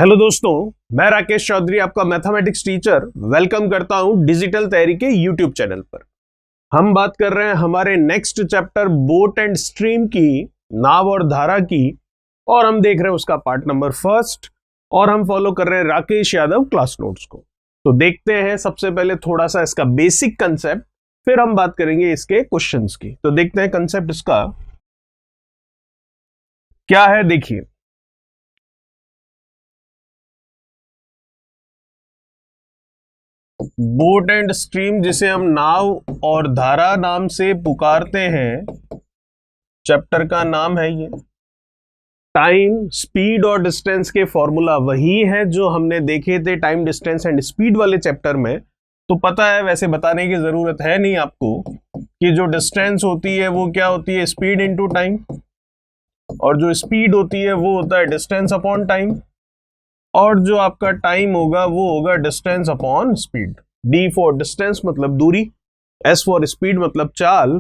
Hello दोस्तों, मैं राकेश चौधरी आपका मैथमेटिक्स टीचर वेलकम करता हूं डिजिटल तैयारी के यूट्यूब चैनल पर। हम बात कर रहे हैं हमारे next chapter boat and stream की, नाव और धारा की, और हम देख रहे हैं उसका पार्ट नंबर फर्स्ट, और हम फॉलो कर रहे हैं राकेश यादव क्लास नोट्स को। तो देखते हैं सबसे पहले थोड़ा सा इसका बेसिक कंसेप्ट, फिर हम बात करेंगे इसके क्वेश्चंस की। तो देखते हैं कंसेप्ट इसका क्या है। देखिए, बोट एंड स्ट्रीम, जिसे हम नाव और धारा नाम से पुकारते हैं, चैप्टर का नाम है ये। टाइम, स्पीड और डिस्टेंस के फॉर्मूला वही है जो हमने देखे थे टाइम, डिस्टेंस एंड स्पीड वाले चैप्टर में। तो पता है, वैसे बताने की जरूरत है नहीं आपको कि जो डिस्टेंस होती है वो क्या होती है, स्पीड इनटू टाइम, और जो स्पीड होती है वो होता है डिस्टेंस अपॉन टाइम, और जो आपका टाइम होगा वो होगा distance upon speed. D for distance मतलब दूरी, एस फॉर स्पीड मतलब चाल,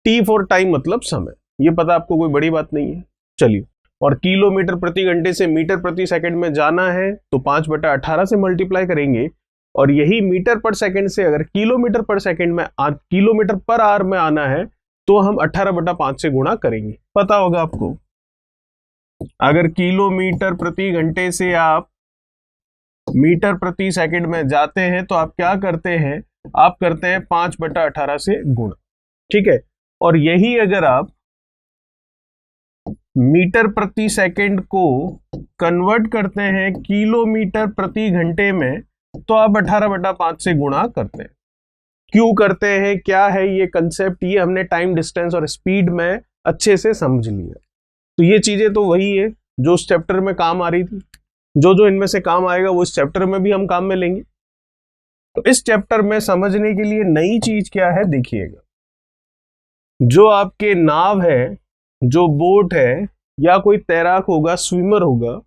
टी फॉर टाइम मतलब समय। ये पता आपको, कोई बड़ी बात नहीं है। चलिए, और किलोमीटर प्रति घंटे से मीटर प्रति सेकंड में जाना है तो 5/18 से मल्टीप्लाई करेंगे, और यही मीटर पर सेकंड से अगर किलोमीटर पर सेकंड में किलोमीटर पर आवर में आना है तो हम 18/5 से गुणा करेंगे। पता होगा आपको, अगर किलोमीटर प्रति घंटे से आप मीटर प्रति सेकंड में जाते हैं तो आप क्या करते हैं, आप करते हैं 5/18 से गुणा, ठीक है। और यही अगर आप मीटर प्रति सेकंड को कन्वर्ट करते हैं किलोमीटर प्रति घंटे में तो आप 18/5 से गुणा करते हैं। क्यों करते हैं, क्या है ये कंसेप्ट, ये हमने टाइम, डिस्टेंस और स्पीड में अच्छे से समझ लिया। तो ये चीजें तो वही है जो उस चैप्टर में काम आ रही थी, जो जो इनमें से काम आएगा वो इस चैप्टर में भी हम काम में लेंगे। तो इस चैप्टर में समझने के लिए नई चीज क्या है, देखिएगा। जो आपके नाव है, जो बोट है, या कोई तैराक होगा, स्विमर होगा,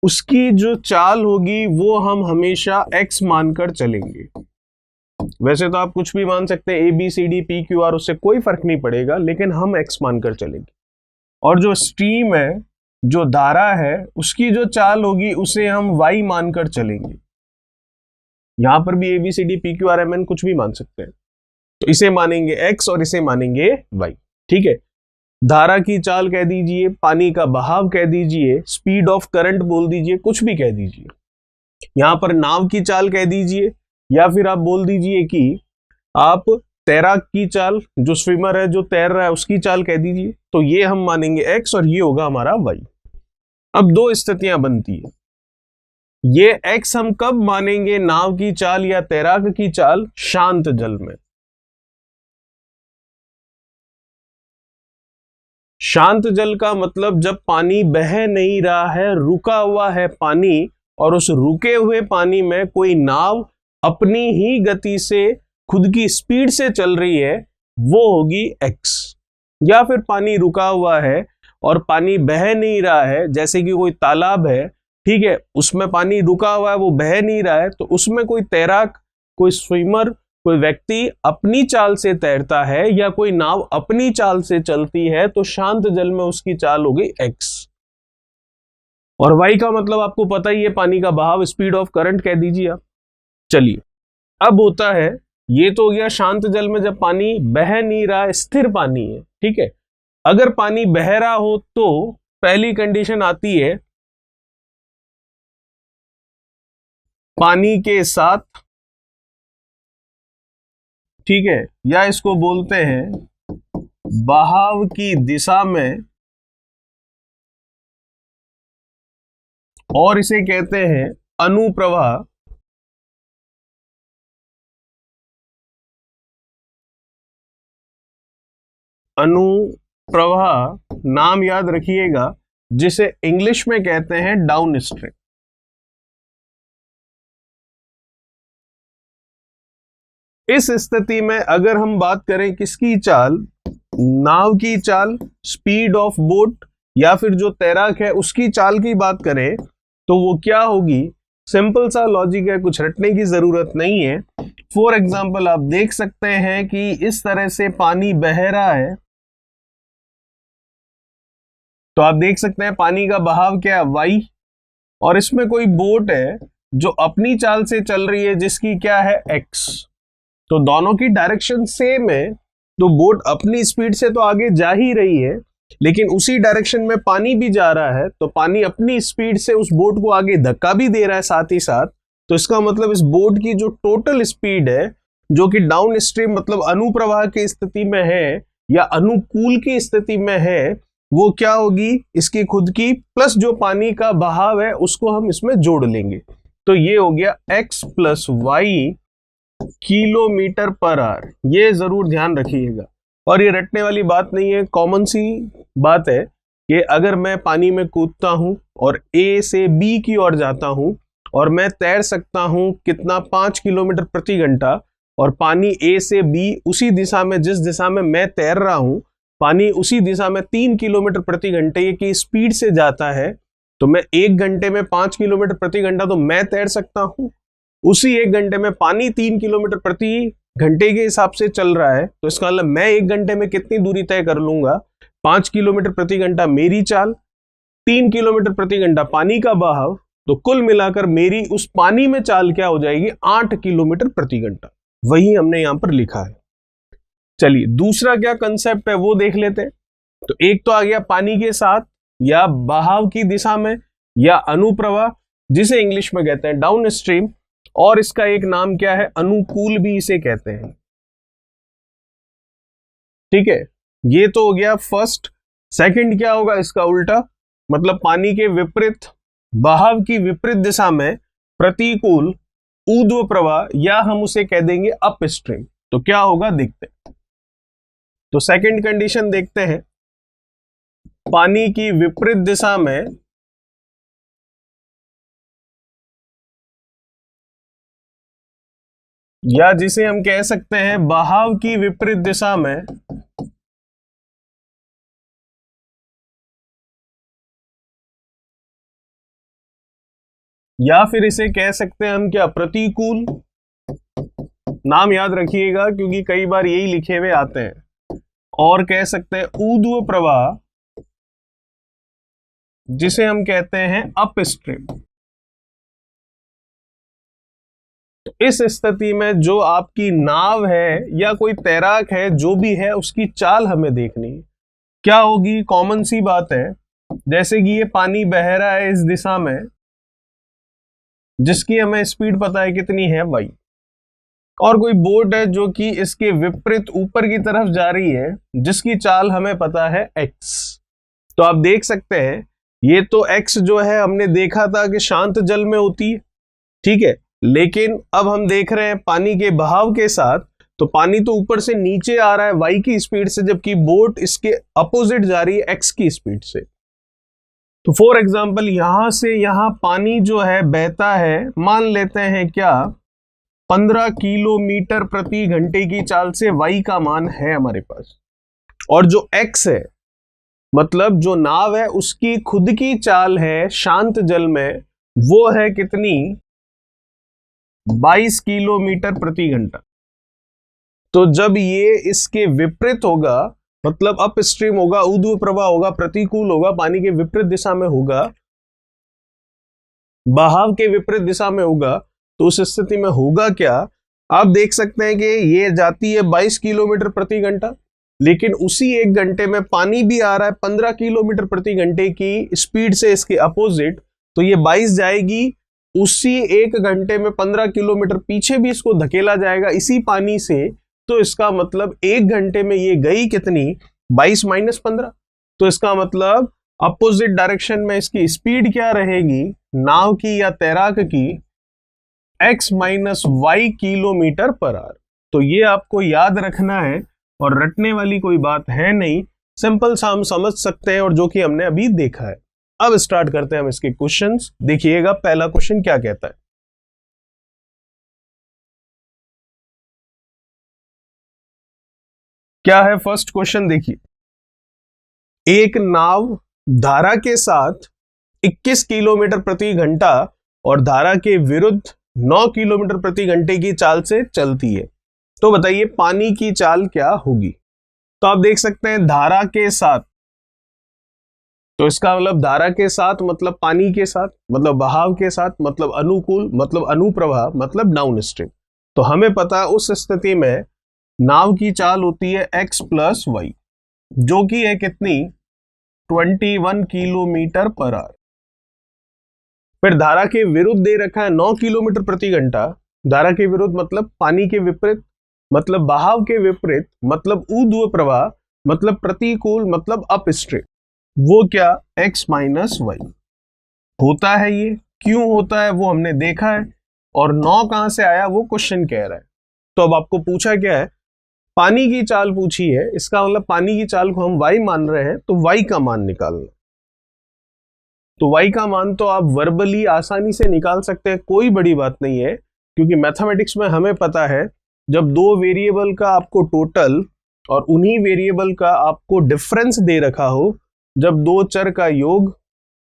उसकी जो चाल होगी वो हम हमेशा x मानकर चलेंगे। वैसे तो आप कुछ भी मान सकते हैं, ABCD PQR, उससे कोई फर्क नहीं पड़ेगा, लेकिन हम x मानकर चलेंगे। और जो स्ट्रीम है, जो धारा है, उसकी जो चाल होगी उसे हम y मानकर चलेंगे। यहां पर भी ABCD PQRMN कुछ भी मान सकते हैं। तो इसे मानेंगे x और इसे मानेंगे y, ठीक है। धारा की चाल कह दीजिए, पानी का बहाव कह दीजिए, स्पीड ऑफ करंट बोल दीजिए, कुछ भी कह दीजिए। यहां पर नाव की चाल कह दीजिए, या फिर आप बोल दीजिए कि आप तैराक की चाल, जो स्विमर है, जो तैर रहा है, उसकी चाल कह दीजिए। तो ये हम मानेंगे x और ये होगा हमारा y। अब दो स्थितियां बनती है। ये x हम कब मानेंगे, नाव की चाल या तैराक की चाल? शांत जल में। शांत जल का मतलब जब पानी बह नहीं रहा है, रुका हुआ है पानी, और उस रुके हुए पानी में कोई नाव अपनी ही गति से, खुद की स्पीड से चल रही है, वो होगी x। या फिर पानी रुका हुआ है और पानी बह नहीं रहा है, जैसे कि कोई तालाब है, ठीक है, उसमें पानी रुका हुआ है, वो बह नहीं रहा है, तो उसमें कोई तैराक, कोई स्विमर, कोई व्यक्ति अपनी चाल से तैरता है, या कोई नाव अपनी चाल से चलती है, तो शांत जल में उसकी चाल हो गई x। और y का मतलब आपको पता ही है, पानी का बहाव, स्पीड ऑफ करंट कह दीजिए आप। चलिए, अब होता है, ये तो हो गया शांत जल में जब पानी बह नहीं रहा है, स्थिर पानी है, ठीक है। अगर पानी बह रहा हो तो पहली कंडीशन आती है, पानी के साथ, ठीक है, या इसको बोलते हैं बहाव की दिशा में, और इसे कहते हैं अनुप्रवाह। अनुप्रवाह नाम याद रखिएगा, जिसे इंग्लिश में कहते हैं डाउन स्ट्रीम। इस स्थिति में अगर हम बात करें किसकी चाल, नाव की चाल, स्पीड ऑफ बोट, या फिर जो तैराक है उसकी चाल की बात करें, तो वो क्या होगी? सिंपल सा लॉजिक है, कुछ रटने की जरूरत नहीं है। फॉर एग्जाम्पल आप देख सकते हैं कि इस तरह से पानी बह रहा है, तो आप देख सकते हैं पानी का बहाव क्या है, y, और इसमें कोई बोट है जो अपनी चाल से चल रही है जिसकी क्या है x, तो दोनों की डायरेक्शन सेम है, तो बोट अपनी स्पीड से तो आगे जा ही रही है, लेकिन उसी डायरेक्शन में पानी भी जा रहा है, तो पानी अपनी स्पीड से उस बोट को आगे धक्का भी दे रहा है साथ ही साथ। तो इसका मतलब इस बोट की जो टोटल स्पीड है, जो कि डाउन स्ट्रीम मतलब अनुप्रवाह की स्थिति में है या अनुकूल की स्थिति में है, वो क्या होगी, इसकी खुद की प्लस जो पानी का बहाव है उसको हम इसमें जोड़ लेंगे। तो ये हो गया x plus Y kilometre per hour. ये जरूर ध्यान रखिएगा, और ये रटने वाली बात नहीं है, कॉमन सी बात है कि अगर मैं पानी में कूदता हूं और A से B की ओर जाता हूं और मैं तैर सकता हूं कितना, 5 किलोमीटर प्रति घंटा, और पानी A से B उसी दिशा में जिस दिशा में मैं तैर रहा हूं, पानी उसी दिशा में 3 किलोमीटर प्रति घंटे की स्पीड से जाता है, तो मैं 1 घंटे में 5 किलोमीटर प्रति घंटा तो मैं तैर सकता हूं। उसी 1 घंटे में पानी 3 किलोमीटर प्रति घंटे के हिसाब से चल रहा है, तो इसका मतलब मैं 1 घंटे में कितनी दूरी तय कर लूंगा, 5 किलोमीटर प्रति घंटा मेरी चाल, 3 किलोमीटर प्रति घंटा पानी का बहाव, तो कुल मिलाकर मेरी उस पानी में चाल क्या हो जाएगी, 8 किलोमीटर प्रति घंटा। वही हमने यहां पर लिखा है। चलिए दूसरा क्या कंसेप्ट है वो देख लेते हैं। तो एक तो आ गया पानी के साथ या बहाव की दिशा में या अनुप्रवाह, जिसे इंग्लिश में कहते हैं डाउन स्ट्रीम, और इसका एक नाम क्या है, अनुकूल भी इसे कहते हैं। ठीक है, ये तो हो गया फर्स्ट। सेकंड क्या होगा, इसका उल्टा, मतलब पानी के विपरीत बहाव की विपरीत दिशा में प्रतिकूल ऊर्ध्व प्रवाह, या हम उसे कह देंगे अप स्ट्रीम। तो क्या होगा देखते हैं। तो सेकंड कंडीशन देखते हैं, पानी की विपरीत दिशा में या जिसे हम कह सकते हैं बहाव की विपरीत दिशा में या फिर इसे कह सकते हैं हम क्या, प्रतिकूल। नाम याद रखिएगा क्योंकि कई बार यही लिखे हुए आते हैं। और कह सकते हैं ऊर्ध्व प्रवाह, जिसे हम कहते हैं अप स्ट्रीम। तो इस स्थिति में जो आपकी नाव है या कोई तैराक है, जो भी है, उसकी चाल हमें देखनी है। क्या होगी, कॉमन सी बात है, जैसे कि ये पानी बह रहा है इस दिशा में, जिसकी हमें स्पीड पता है कितनी है y, और कोई बोट है जो कि इसके विपरीत ऊपर की तरफ जा रही है, जिसकी चाल हमें पता है x। तो आप देख सकते हैं ये तो x जो है हमने देखा था कि शांत जल में होती है, ठीक है, लेकिन अब हम देख रहे हैं पानी के बहाव के साथ, तो पानी तो ऊपर से नीचे आ रहा है y की स्पीड से, जबकि बोट इसके अपोजिट जा रही है x की स्पीड से। तो फॉर एग्जाम्पल यहां से यहां पानी जो है बहता है, मान लेते हैं क्या, 15 किलोमीटर प्रति घंटे की चाल से y का मान है हमारे पास, और जो x है मतलब जो नाव है उसकी खुद की चाल है शांत जल में, वो है कितनी, 22 किलोमीटर प्रति घंटा। तो जब ये इसके विपरीत होगा, मतलब अप स्ट्रीम होगा, ऊर्ध्व प्रवाह होगा, प्रतिकूल होगा, पानी के विपरीत दिशा में होगा, बहाव के विपरीत दिशा में होगा, तो उस स्थिति में होगा क्या, आप देख सकते हैं कि ये जाती है 22 किलोमीटर प्रति घंटा, लेकिन उसी 1 घंटे में पानी भी आ रहा है 15 किलोमीटर प्रति घंटे की स्पीड से इसके अपोजिट, तो ये 22 जाएगी, उसी 1 घंटे में 15 किलोमीटर पीछे भी इसको धकेला जाएगा इसी पानी से। तो इसका मतलब 1 घंटे में ये गई कितनी, 22 माइनस 15। तो इसका मतलब अपोजिट डायरेक्शन में इसकी स्पीड क्या रहेगी, नाव की या तैराक की, x minus Y kilometre per hour. तो ये आपको याद रखना है, और रटने वाली कोई बात है नहीं, सिंपल सा हम समझ सकते हैं, और जो कि हमने अभी देखा है। अब स्टार्ट करते हैं हम इसके क्वेश्चंस। देखिएगा पहला क्वेश्चन क्या कहता है। क्या है फर्स्ट क्वेश्चन, देखिए, एक नाव धारा के साथ 21 किलोमीटर प्रति घंटा और धारा के विरुद्ध 9 किलोमीटर प्रति घंटे की चाल से चलती है, तो बताइए पानी की चाल क्या होगी। तो आप देख सकते हैं धारा के साथ, तो इसका मतलब धारा के साथ मतलब पानी के साथ, मतलब बहाव के साथ, मतलब अनुकूल, मतलब अनुप्रवाह, मतलब डाउन स्ट्रीम। तो हमें पता है उस स्थिति में नाव की चाल होती है x प्लस वाई, जो कि है कितनी, 21 किलोमीटर पर आवर। फिर धारा के विरुद्ध दे रखा है 9 किलोमीटर प्रति घंटा। धारा के विरुद्ध मतलब पानी के विपरीत, मतलब बहाव के विपरीत, मतलब ऊर्ध्व प्रवाह, मतलब प्रतिकूल, मतलब अप स्ट्रीम। वो क्या, x माइनस वाई होता है। ये क्यों होता है वो हमने देखा है, और 9 कहां से आया वो क्वेश्चन कह रहा है। तो अब आपको पूछा क्या है, पानी की चाल पूछी है, इसका मतलब पानी की चाल को हम y मान रहे हैं, तो y का मान निकालना। तो y का मान तो आप वर्बली आसानी से निकाल सकते हैं, कोई बड़ी बात नहीं है, क्योंकि मैथमेटिक्स में हमें पता है जब दो वेरिएबल का आपको टोटल और उन्हीं वेरिएबल का आपको डिफरेंस दे रखा हो, जब दो चर का योग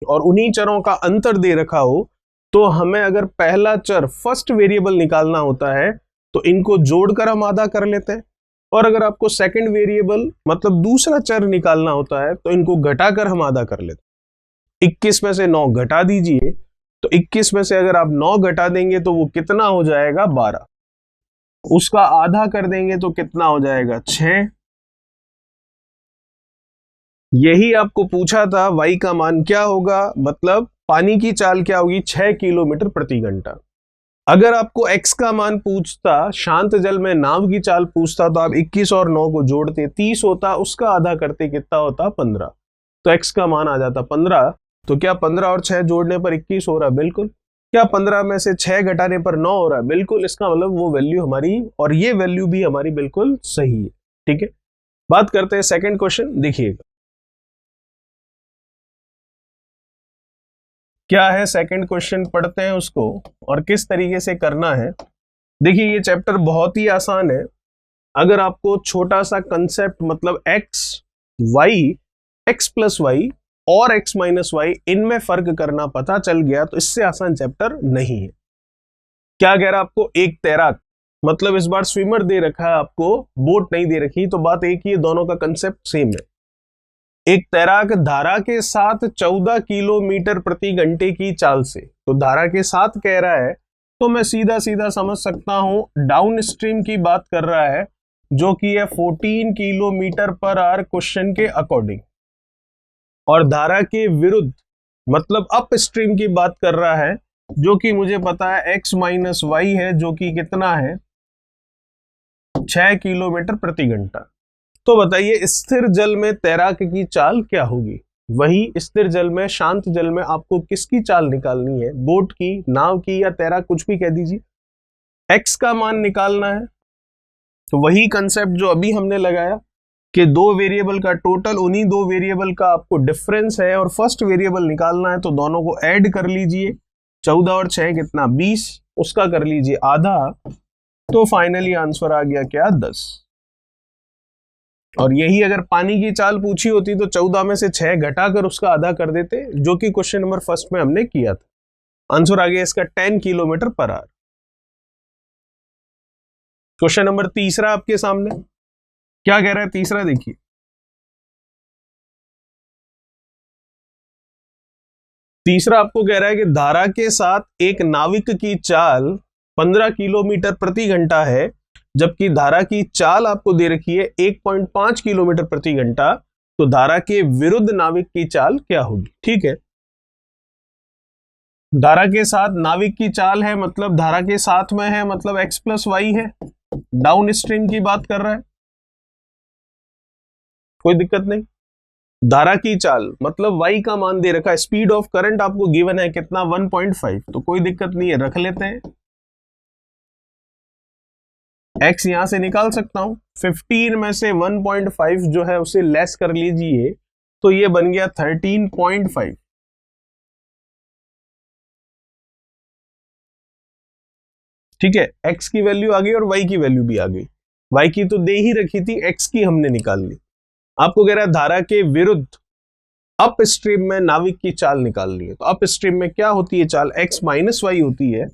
और उन्हीं चरों का अंतर दे रखा हो, तो हमें अगर पहला चर फर्स्ट वेरिएबल निकालना होता है तो इनको जोड़कर हम आधा कर लेते हैं, और अगर आपको सेकंड वेरिएबल मतलब दूसरा चर निकालना होता है तो इनको घटाकर हम आधा कर लेते हैं। 21 में से 9 घटा दीजिए, तो 21 में से अगर आप 9 घटा देंगे तो वो कितना हो जाएगा, 12। उसका आधा कर देंगे तो कितना हो जाएगा, 6। यही आपको पूछा था y का मान क्या होगा, मतलब पानी की चाल क्या होगी, 6 किलोमीटर प्रति घंटा। अगर आपको x का मान पूछता, शांत जल में नाव की चाल पूछता, तो आप 21 और 9 को जोड़ते 30 होता, उसका आधा करते कितना होता, 15। तो x का मान आ जाता 15। तो क्या 15 और 6 जोड़ने पर 21 हो रहा, बिल्कुल। क्या 15 में से 6 घटाने पर 9 हो रहा है, बिल्कुल। इसका मतलब वो वैल्यू हमारी, और ये वैल्यू भी हमारी बिल्कुल सही है। ठीक है, बात करते हैं सेकंड क्वेश्चन। देखिएगा क्या है सेकंड क्वेश्चन, पढ़ते हैं उसको और किस तरीके से करना है। देखिए ये चैप्टर बहुत ही आसान है। अगर आपको छोटा सा कंसेप्ट मतलब एक्स प्लस वाई और x माइनस वाई, इनमें फर्क करना पता चल गया तो इससे आसान चैप्टर नहीं है। क्या कह रहा है आपको, एक तैराक, मतलब इस बार स्विमर दे रखा है आपको, बोट नहीं दे रखी, तो बात एक ही है, दोनों का कंसेप्ट सेम है। एक तैराक धारा के साथ 14 किलोमीटर प्रति घंटे की चाल से, तो धारा के साथ कह रहा है, तो मैं सीधा सीधा समझ सकता हूं डाउन स्ट्रीम की बात कर रहा है, जो कि है 14 किलोमीटर पर आवर क्वेश्चन के अकॉर्डिंग। और धारा के विरुद्ध मतलब अप स्ट्रीम की बात कर रहा है, जो कि मुझे पता है x माइनस वाई है, जो कि कितना है, 6 किलोमीटर प्रति घंटा। तो बताइए स्थिर जल में तैराक की चाल क्या होगी। वही स्थिर जल में, शांत जल में आपको किसकी चाल निकालनी है, बोट की, नाव की, या तैराक, कुछ भी कह दीजिए, x का मान निकालना है। तो वही कंसेप्ट जो अभी हमने लगाया कि दो वेरिएबल का टोटल, उन्हीं दो वेरिएबल का आपको डिफरेंस है, और फर्स्ट वेरिएबल निकालना है, तो दोनों को ऐड कर लीजिए, 14 और 6 कितना, 20, उसका कर लीजिए आधा, तो फाइनली आंसर आ गया क्या, 10। और यही अगर पानी की चाल पूछी होती तो 14 में से 6 घटाकर उसका आधा कर देते, जो कि क्वेश्चन नंबर फर्स्ट में हमने किया था। आंसर आ गया इसका 10 kilometre per our. Question number तीसरा आपके सामने क्या कह रहा है, तीसरा देखिए, तीसरा आपको कह रहा है कि धारा के साथ एक नाविक की चाल 15 किलोमीटर प्रति घंटा है, जबकि धारा की चाल आपको दे रखी है 1.5 किलोमीटर प्रति घंटा। तो धारा के विरुद्ध नाविक की चाल क्या होगी। ठीक है, धारा के साथ नाविक की चाल है, मतलब धारा के साथ में है, मतलब x प्लस वाई है, डाउन स्ट्रीम की बात कर रहा है, कोई दिक्कत नहीं। धारा की चाल मतलब y का मान दे रखा है, स्पीड ऑफ करंट आपको गिवन है कितना, 1.5, तो कोई दिक्कत नहीं है, रख लेते हैं। x यहां से निकाल सकता हूं, 15 में से 1.5 जो है उसे लेस कर लीजिए, तो ये बन गया 13.5। ठीक है, x की वैल्यू आ गई और y की वैल्यू भी आ गई। y की तो दे ही रखी थी, x की हमने निकाल ली। आपको कह रहा है धारा के विरुद्ध अप स्ट्रीम में नाविक की चाल निकालनी है। तो अप स्ट्रीम में क्या होती है चाल, x माइनस वाई होती है,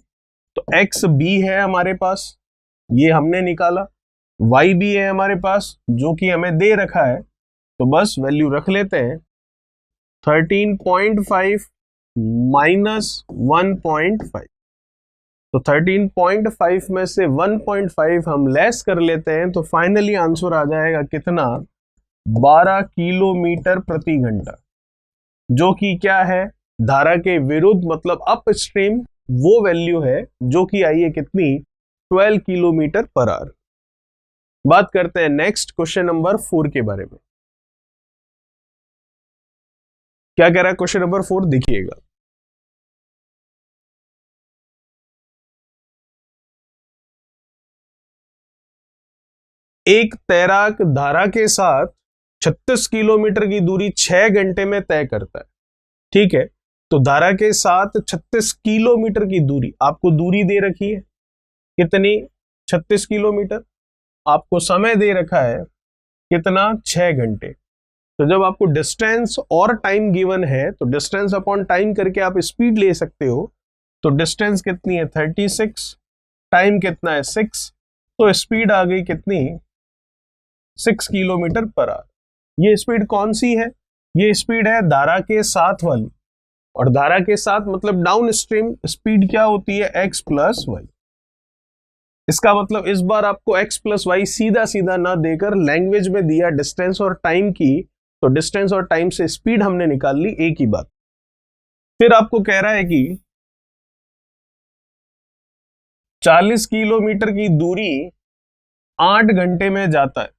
तो x b है हमारे पास, ये हमने निकाला, y भी है हमारे पास जो कि हमें दे रखा है, तो बस वैल्यू रख लेते हैं। 13.5 माइनस 1.5, तो 13.5 में से 1.5 हम लेस कर लेते हैं तो फाइनली आंसर आ जाएगा कितना, 12 किलोमीटर प्रति घंटा, जो कि क्या है, धारा के विरुद्ध मतलब अप स्ट्रीम वो वैल्यू है जो कि आई है कितनी, 12 किलोमीटर पर आवर। बात करते हैं नेक्स्ट क्वेश्चन नंबर 4 के बारे में। क्या कह रहा है क्वेश्चन नंबर 4, देखिएगा। एक तैराक धारा के साथ 36 किलोमीटर की दूरी 6 घंटे में तय करता है। ठीक है, तो धारा के साथ 36 किलोमीटर की दूरी, आपको दूरी दे रखी है कितनी, 36 किलोमीटर, आपको समय दे रखा है कितना, 6 घंटे। तो जब आपको डिस्टेंस और टाइम गिवन है तो डिस्टेंस अपॉन टाइम करके आप स्पीड ले सकते हो। तो डिस्टेंस कितनी है, 36, टाइम कितना है, 6, तो स्पीड आ गई कितनी, 6 किलोमीटर पर आवर। ये स्पीड कौन सी है, ये स्पीड है धारा के साथ वाली, और धारा के साथ मतलब डाउन स्ट्रीम स्पीड क्या होती है, x प्लस वाई। इसका मतलब इस बार आपको x प्लस वाई सीधा सीधा ना देकर लैंग्वेज में दिया डिस्टेंस और टाइम की, तो डिस्टेंस और टाइम से स्पीड हमने निकाल ली, एक ही बात। फिर आपको कह रहा है कि 40 किलोमीटर की दूरी 8 घंटे में जाता है।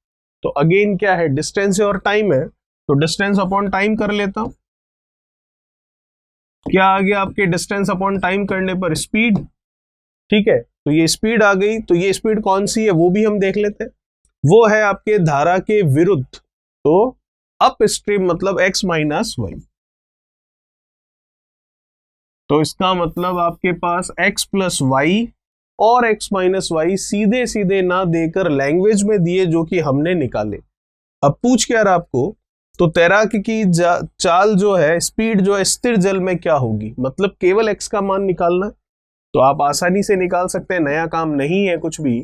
तो अगेन क्या है, डिस्टेंस और टाइम है, तो डिस्टेंस अपॉन टाइम कर लेता हूं। क्या आ गया आपके, डिस्टेंस अपॉन टाइम करने पर स्पीड। ठीक है, तो ये स्पीड आ गई, तो ये स्पीड कौन सी है वो भी हम देख लेते हैं। वो है आपके धारा के विरुद्ध, तो अप स्ट्रीम मतलब x माइनस वाई। तो इसका मतलब आपके पास x प्लस वाई और x माइनस वाई सीधे सीधे ना देकर लैंग्वेज में दिए जो कि हमने निकाले। अब पूछ क्या रहा आपको, तो तैराक की चाल जो है, स्पीड जो है स्थिर जल में क्या होगी, मतलब केवल x का मान निकालना, तो आप आसानी से निकाल सकते हैं, नया काम नहीं है कुछ भी।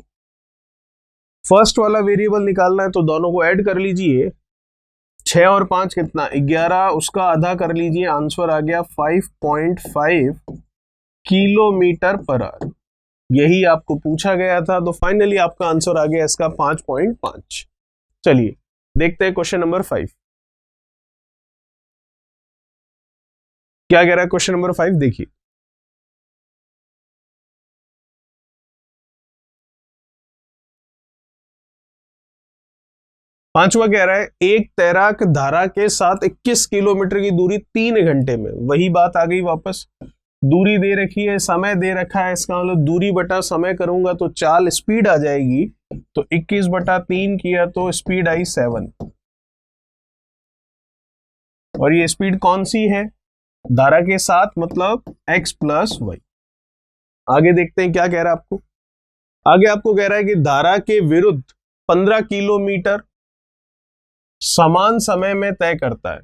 फर्स्ट वाला वेरिएबल निकालना है तो दोनों को ऐड कर लीजिए, 6 और 5 कितना, 11, उसका आधा कर लीजिए, आंसर आ गया 5.5 किलोमीटर पर आवर। यही आपको पूछा गया था, तो फाइनली आपका आंसर आ गया इसका 5.5। चलिए देखते हैं क्वेश्चन नंबर 5 क्या कह रहा है। क्वेश्चन नंबर 5 देखिए, पांचवा कह रहा है एक तैराक धारा के साथ 21 किलोमीटर की दूरी 3 घंटे में, वही बात आ गई वापस, दूरी दे रखी है, समय दे रखा है, इसका मतलब दूरी बटा समय करूंगा तो चाल स्पीड आ जाएगी, तो 21 बटा 3 किया तो स्पीड आई 7, और ये स्पीड कौन सी है, धारा के साथ मतलब x प्लस वाई। आगे देखते हैं क्या कह रहा है आपको। आगे आपको कह रहा है कि धारा के विरुद्ध 15 किलोमीटर समान समय में तय करता है।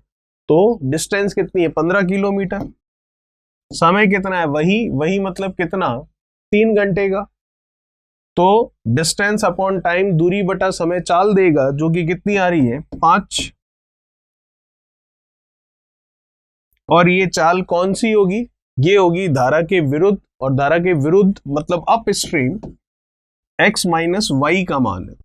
तो डिस्टेंस कितनी है, 15 किलोमीटर, समय कितना है, वही मतलब कितना, 3 घंटे का। तो डिस्टेंस अपॉन टाइम, दूरी बटा समय चाल देगा, जो कि कितनी आ रही है, 5, और ये चाल कौन सी होगी, ये होगी धारा के विरुद्ध, और धारा के विरुद्ध मतलब upstream x minus Y का मान है।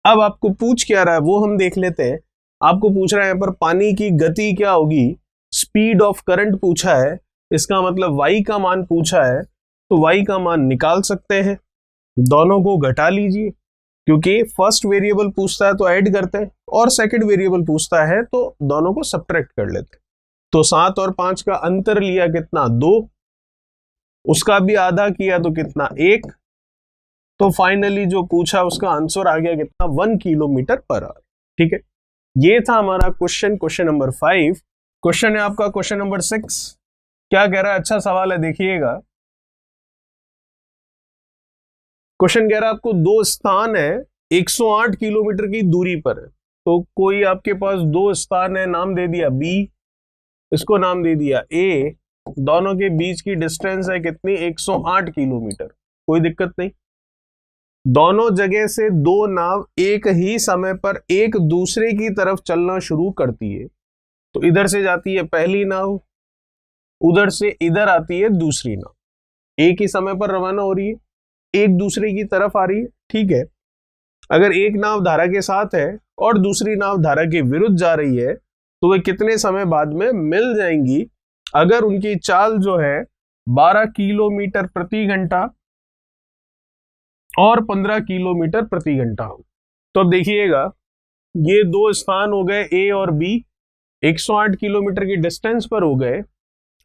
अब आपको पूछ क्या रहा है वो हम देख लेते हैं। आपको पूछ रहा है यहां पर पानी की गति क्या होगी, स्पीड ऑफ करंट पूछा है, इसका मतलब y का मान पूछा है, तो y का मान निकाल सकते हैं। दोनों को घटा लीजिए, क्योंकि फर्स्ट वेरिएबल पूछता है तो ऐड करते हैं, और सेकंड वेरिएबल पूछता है तो दोनों को सब्ट्रैक्ट कर लेते हैं। तो 7 और 5 का अंतर लिया कितना, 2, उसका भी आधा किया तो कितना, 1, तो फाइनली जो पूछा उसका आंसर आ गया कितना, 1 किलोमीटर पर आवर। ठीक है, ये था हमारा क्वेश्चन नंबर 5। क्वेश्चन है आपका क्वेश्चन नंबर 6, क्या कह रहा है, अच्छा सवाल है, देखिएगा। क्वेश्चन कह रहा है आपको दो स्थान है 108 किलोमीटर की दूरी पर है। तो कोई आपके पास दो स्थान है, नाम दे दिया बी, इसको नाम दे दिया ए, दोनों के बीच की डिस्टेंस है कितनी, 108 किलोमीटर, कोई दिक्कत नहीं। दोनों जगह से दो नाव एक ही समय पर एक दूसरे की तरफ चलना शुरू करती है। तो इधर से जाती है पहली नाव, उधर से इधर आती है दूसरी नाव, एक ही समय पर रवाना हो रही है, एक दूसरे की तरफ आ रही है। ठीक है, अगर एक नाव धारा के साथ है और दूसरी नाव धारा के विरुद्ध जा रही है तो वे कितने समय बाद में मिल जाएंगी? अगर उनकी चाल जो है 12 किलोमीटर प्रति घंटा और 15 किलोमीटर प्रति घंटा हो। तो अब देखिएगा, ये दो स्थान हो गए ए और बी, 108 किलोमीटर की डिस्टेंस पर हो गए।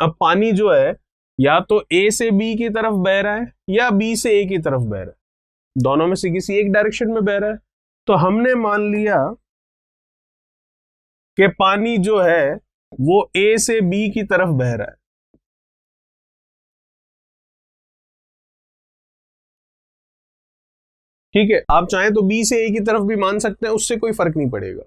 अब पानी जो है या तो ए से बी की तरफ बह रहा है या बी से ए की तरफ बह रहा है, दोनों में से किसी एक डायरेक्शन में बह रहा है। तो हमने मान लिया कि पानी जो है वो ए से बी की तरफ बह रहा है। ठीक है, आप चाहें तो बी से ए की तरफ भी मान सकते हैं, उससे कोई फर्क नहीं पड़ेगा।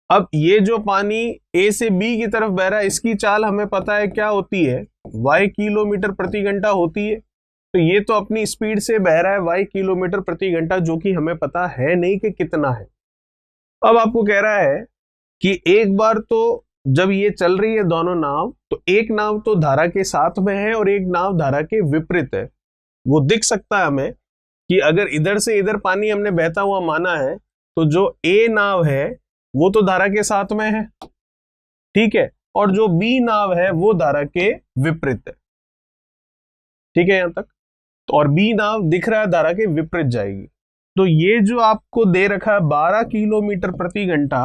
अब ये जो पानी ए से बी की तरफ बह रहा है, इसकी चाल हमें पता है क्या होती है, y किलोमीटर प्रति घंटा होती है। तो ये तो अपनी स्पीड से बह रहा है y किलोमीटर प्रति घंटा, जो कि हमें पता है नहीं कि कितना है। अब आपको कह रहा है कि एक बार तो जब ये चल रही है दोनों नाव, तो एक नाव तो धारा के साथ में है और एक नाव धारा के विपरीत है। वो दिख सकता है हमें कि अगर इधर से इधर पानी हमने बहता हुआ माना है, तो जो ए नाव है वो तो धारा के साथ में है, ठीक है, और जो बी नाव है वो धारा के विपरीत है। ठीक है यहां तक? और बी नाव दिख रहा है धारा के विपरीत जाएगी। तो ये जो आपको दे रखा है 12 किलोमीटर प्रति घंटा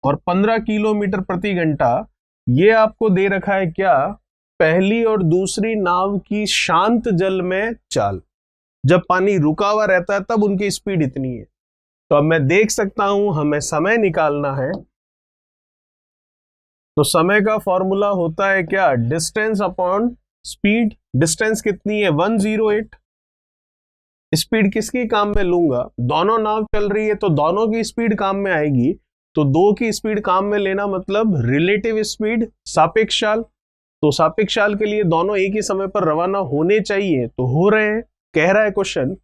और 15 किलोमीटर प्रति घंटा, ये आपको दे रखा है क्या, पहली और दूसरी नाव की शांत जल में चाल। जब पानी रुका हुआ रहता है तब उनकी स्पीड इतनी है। तो अब मैं देख सकता हूं, हमें समय निकालना है, तो समय का फॉर्मूला होता है क्या, डिस्टेंस अपॉन स्पीड। डिस्टेंस कितनी है 108, स्पीड किसकी काम में लूंगा, दोनों नाव चल रही है तो दोनों की स्पीड काम में आएगी। तो दो की स्पीड काम में लेना मतलब रिलेटिव स्पीड, सापेक्ष चाल। तो सापेक्ष चाल के लिए दोनों एक ही समय पर रवाना होने चाहिए, तो हो रहे हैं, कह रहा है क्वेश्चन।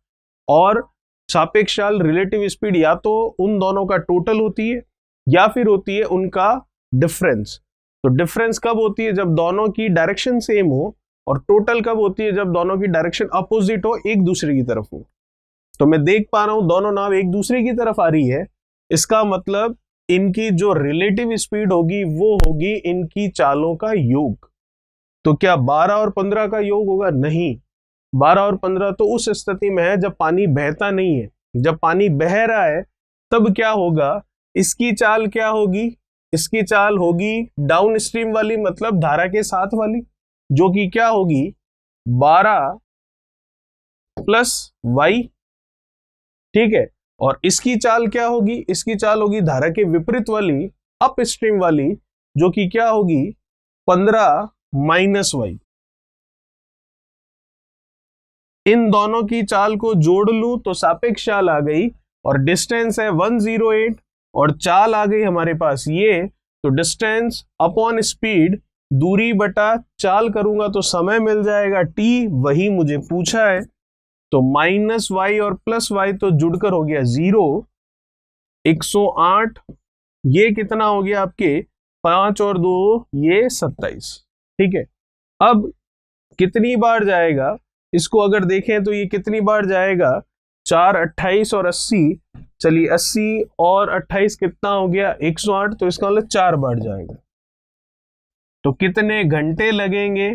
और सापेक्ष चाल रिलेटिव स्पीड या तो उन दोनों का टोटल होती है या फिर होती है उनका डिफरेंस। तो डिफरेंस कब होती है, जब दोनों की डायरेक्शन सेम हो, और टोटल कब होती है, जब दोनों की डायरेक्शन अपोजिट हो, एक दूसरे की तरफ हो। तो मैं देख पा रहा हूं दोनों नाव एक दूसरे की तरफ आ रही है, इसका मतलब इनकी जो रिलेटिव स्पीड होगी वो होगी इनकी चालों का योग। तो क्या 12 और 15 का योग होगा? नहीं, 12 और 15 तो उस स्थिति में है जब पानी बहता नहीं है। जब पानी बह रहा है तब क्या होगा, इसकी चाल क्या होगी, इसकी चाल होगी डाउन स्ट्रीम वाली, मतलब धारा के साथ वाली, जो कि क्या होगी 12 प्लस वाई। ठीक है, और इसकी चाल क्या होगी, इसकी चाल होगी धारा के विपरीत वाली, अप स्ट्रीम वाली, जो कि क्या होगी 15 माइनस वाई। इन दोनों की चाल को जोड़ लूं तो सापेक्ष चाल आ गई, और डिस्टेंस है 108 और चाल आ गई हमारे पास ये। तो डिस्टेंस अपॉन स्पीड, दूरी बटा चाल करूंगा तो समय मिल जाएगा टी, वही मुझे पूछा है। तो माइनस वाई और प्लस वाई तो जुड़कर हो गया 0, 108, ये कितना हो गया आपके 5 और 2 ये 27। ठीक है, अब कितनी बार जाएगा, इसको अगर देखें तो ये कितनी बार जाएगा, 4, 28 और 80। चलिए 80 और 28 कितना हो गया 108, तो इसका मतलब 4 बार जाएगा। तो कितने घंटे लगेंगे,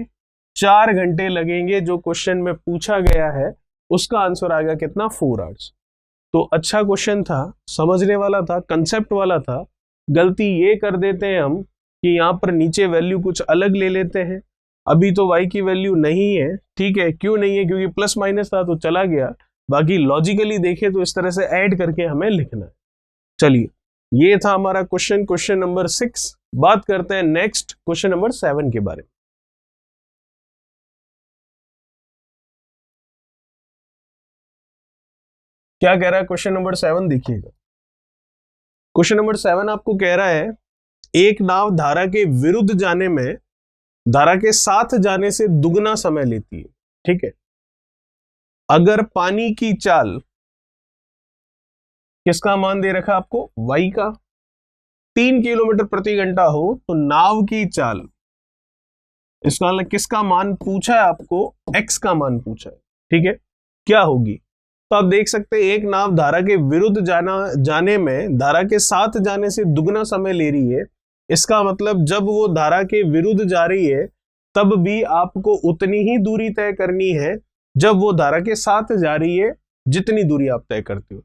4 घंटे लगेंगे। जो क्वेश्चन में पूछा गया है उसका आंसर आ गया कितना, 4 आवर्स। तो अच्छा क्वेश्चन था, समझने वाला था, कंसेप्ट वाला था। गलती ये कर देते हैं हम कि यहां पर नीचे वैल्यू कुछ अलग ले लेते हैं। अभी तो y की वैल्यू नहीं है, ठीक है, क्यों नहीं है, क्योंकि प्लस माइनस था तो चला गया। बाकी लॉजिकली देखें तो इस तरह से ऐड करके हमें लिखना है। चलिए, ये था हमारा क्वेश्चन नंबर 6। बात करते हैं नेक्स्ट क्वेश्चन नंबर 7 के बारे में। क्या कह रहा है क्वेश्चन नंबर 7, देखिएगा। क्वेश्चन नंबर 7 आपको कह रहा है, एक नाव धारा के विरुद्ध जाने में धारा के साथ जाने से दुगना समय लेती है। ठीक है, अगर पानी की चाल, किसका मान दे रखा आपको, y का, 3 किलोमीटर प्रति घंटा हो तो नाव की चाल, इसका मतलब किसका मान पूछा है आपको, x का मान पूछा है, ठीक है, क्या होगी। तो आप देख सकते हैं एक नाव धारा के विरुद्ध जाने में धारा के साथ जाने से दुगना समय ले रही है। इसका मतलब जब वो धारा के विरुद्ध जा रही है तब भी आपको उतनी ही दूरी तय करनी है जब वो धारा के साथ जा रही है जितनी दूरी आप तय करते हो।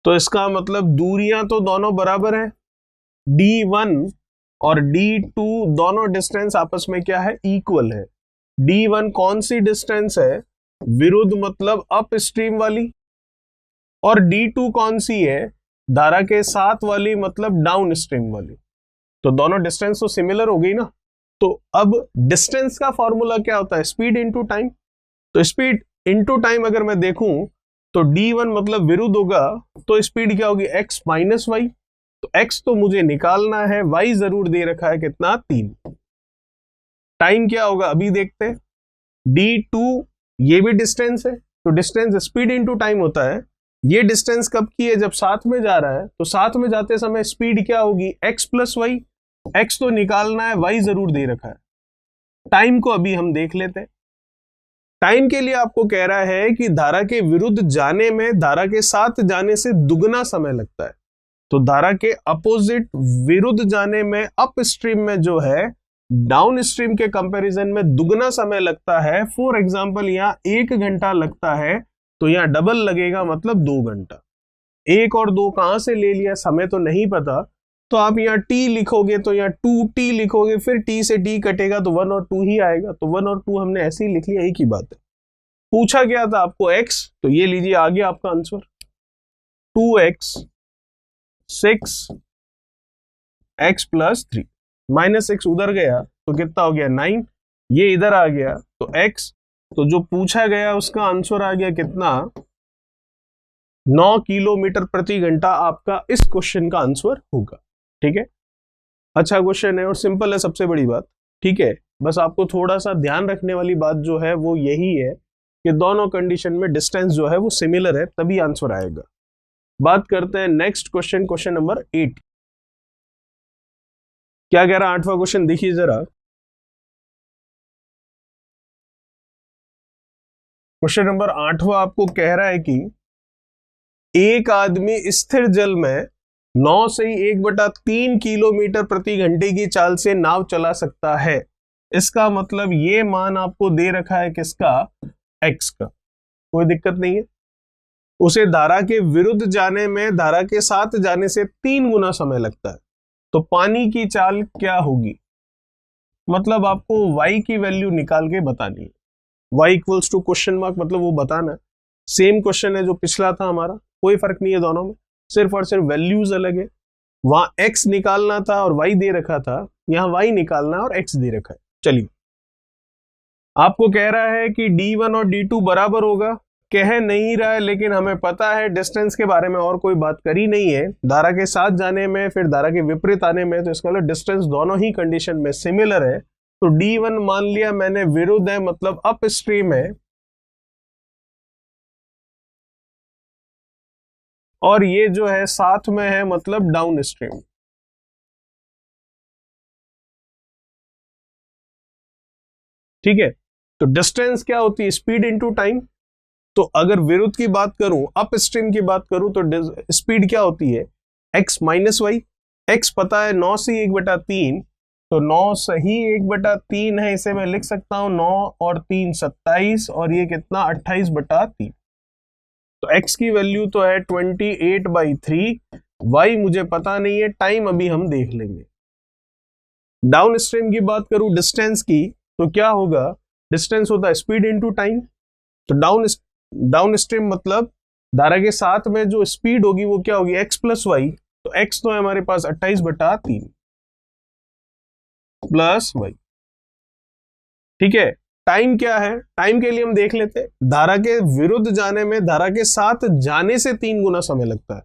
तो इसका मतलब दूरियां तो दोनों बराबर है, d1 और d2 दोनों डिस्टेंस आपस में क्या है, इक्वल है। d1 कौन सी डिस्टेंस है, विरुद्ध मतलब अप स्ट्रीम वाली, और d2 कौन सी है, धारा के साथ वाली मतलब डाउन स्ट्रीम वाली। तो दोनों डिस्टेंस तो सिमिलर हो गई ना। तो अब डिस्टेंस का फॉर्मूला क्या होता है, स्पीड इनटू टाइम। तो स्पीड इनटू टाइम अगर मैं देखूं तो d1 मतलब विरुद्ध होगा, तो स्पीड क्या होगी, x माइनस वाई। तो x तो मुझे निकालना है, y जरूर दे रखा है कितना, 3। टाइम क्या होगा अभी देखते हैं, d2 ये भी डिस्टेंस है, तो डिस्टेंस स्पीड इनटू टाइम होता है। ये डिस्टेंस कब की है, जब साथ में जा रहा है, तो साथ में जाते समय स्पीड क्या होगी, x प्लस वाई। x तो निकालना है, y जरूर दे रखा है। टाइम को अभी हम देख लेते हैं। टाइम के लिए आपको कह रहा है कि धारा के विरुद्ध जाने में धारा के साथ जाने से दुगना समय लगता है। तो धारा के अपोजिट विरुद्ध जाने में अप स्ट्रीम में जो है डाउन स्ट्रीम के कंपैरिजन में दुगना समय लगता है। फॉर एग्जांपल यहाँ 1 घंटा लगता है तो यहाँ डबल लगेगा, मतलब 2 घंटा। 1 और 2 कहां से ले लिया, समय तो नहीं पता, तो आप यहाँ t लिखोगे तो यहाँ 2t लिखोगे, फिर t से t कटेगा तो 1 और 2 ही आएगा। तो 1 और 2 हमने ऐसे ही लिख लिया, एक ही बात है। पूछा गया था आपको x, तो ये लीजिए आ गया आपका आंसर 2x 6 x प्लस 3, -6 उधर गया तो कितना हो गया 9, ये इधर आ गया तो x, तो जो पूछा गया उसका आंसर आ गया कितना, 9 किलोमीटर प्रति घंटा आपका इस क्वेश्चन का आंसर होगा। ठीक है, अच्छा क्वेश्चन है और सिंपल है, सबसे बड़ी बात। ठीक है, बस आपको थोड़ा सा ध्यान रखने वाली बात जो है वो यही है कि दोनों कंडीशन में डिस्टेंस जो है वो सिमिलर है, तभी आंसर आएगा। बात करते हैं नेक्स्ट क्वेश्चन, क्वेश्चन नंबर 8। क्या कह रहा है 8वां क्वेश्चन, देखिए जरा। क्वेश्चन नंबर 8वां आपको कह रहा है कि एक आदमी स्थिर जल में 9 से 1/3 किलोमीटर प्रति घंटे की चाल से नाव चला सकता है। इसका मतलब ये मान आपको दे रखा है किसका, x का। कोई दिक्कत नहीं है। उसे धारा के विरुद्ध जाने में धारा के साथ जाने से 3 गुना समय लगता है। तो पानी की चाल क्या होगी, मतलब आपको y की वैल्यू निकाल के बतानी है। y equals to question mark, मतलब वो बताना है। सेम क्वेश्चन है जो पिछला था हमारा, कोई फर्क नहीं है दोनों में, सिर्फ और सिर्फ वैल्यूज अलग है। वहां x निकालना था और y दे रखा था, यहां y निकालना है और x दे रखा है। चलिए, आपको कह रहा है कि d1 और d2 बराबर होगा, कह नहीं रहा है, लेकिन हमें पता है डिस्टेंस के बारे में और कोई बात करी नहीं है। धारा के साथ जाने में फिर धारा के विपरीत आने में, तो इसका मतलब डिस्टेंस दोनों ही कंडीशन में सिमिलर है। तो d1 मान लिया मैंने विरुद्ध है, मतलब अप स्ट्रीम है, और ये जो है साथ में है, मतलब डाउन स्ट्रीम। ठीक है, तो डिस्टेंस क्या होती है, स्पीड इनटू टाइम। तो अगर विरुद्ध की बात करूं, अप स्ट्रीम की बात करूं, तो स्पीड क्या होती है, x माइनस वाई। x पता है 9 से 1/3, तो 9 सही 1/3 है, इसे मैं लिख सकता हूं 9 और 3 27, और ये कितना 28/3। तो x की वैल्यू तो है 28/3, y मुझे पता नहीं है, टाइम अभी हम देख लेंगे। डाउन स्ट्रीम की बात करूं डिस्टेंस की, तो क्या होगा, डिस्टेंस होता है स्पीड इनटू टाइम। तो डाउन स्ट्रीम मतलब धारा के साथ में जो स्पीड होगी वो क्या होगी, x प्लस वाई। तो x तो है हमारे पास 28/3 प्लस वाई। ठीक है, टाइम क्या है, टाइम के लिए हम देख लेते हैं। धारा के विरुद्ध जाने में धारा के साथ जाने से 3 गुना समय लगता है।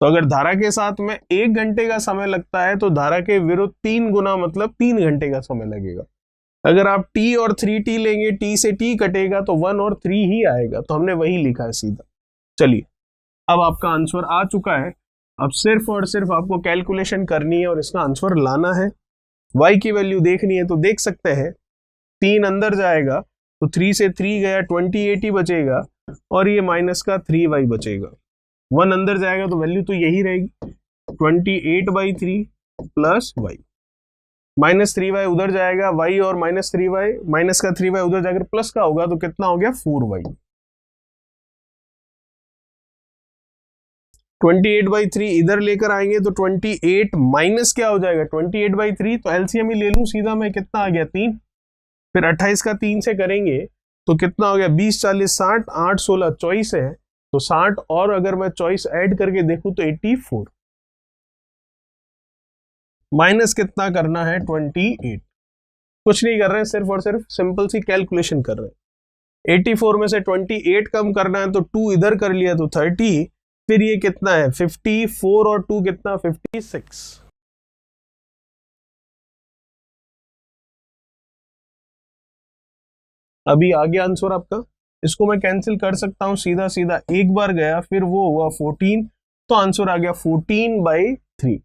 तो अगर धारा के साथ में 1 घंटे का समय लगता है, तो धारा के विरुद्ध 3 गुना मतलब 3 घंटे का समय लगेगा। अगर आप t और 3t लेंगे, t से t कटेगा तो 1 और 3 ही आएगा, तो हमने वही लिखा है सीधा। चलिए, अब आपका आंसर आ चुका है। अब सिर्फ और सिर्फ आपको कैलकुलेशन करनी है और इसका आंसर लाना है। y की वैल्यू देखनी है तो देख सकते हैं, 3 अंदर जाएगा तो 3 से 3 गया, 28 ही बचेगा और ये माइनस का 3y बचेगा। 1 अंदर जाएगा तो वैल्यू तो यही रहेगी 28/3 प्लस y, माइनस 3y उधर जाएगा, y और माइनस 3y, माइनस का 3y उधर जाकर प्लस का होगा तो कितना हो गया 4y। 28/3 इधर लेकर आएंगे तो 28 माइनस क्या हो जाएगा 28/3, तो एलसीएम ही ले लूं सीधा मैं, कितना आ गया 3, फिर 28 का 3 से करेंगे तो कितना हो गया 20 40 60, 8 16 24 है तो 60 और अगर मैं 24 ऐड करके देखूं तो 84, माइनस कितना करना है 28, कुछ नहीं कर रहे हैं, सिर्फ और सिर्फ सिंपल सी कैलकुलेशन कर रहे हैं। 84 में से 28 कम करना है तो 2 इधर कर लिया तो 30, फिर ये कितना है 54 और 2 कितना 56। अभी आ गया आंसर आपका, इसको मैं कैंसिल कर सकता हूं सीधा सीधा, एक बार गया फिर वो हुआ 14, तो आंसर आ गया 14/3।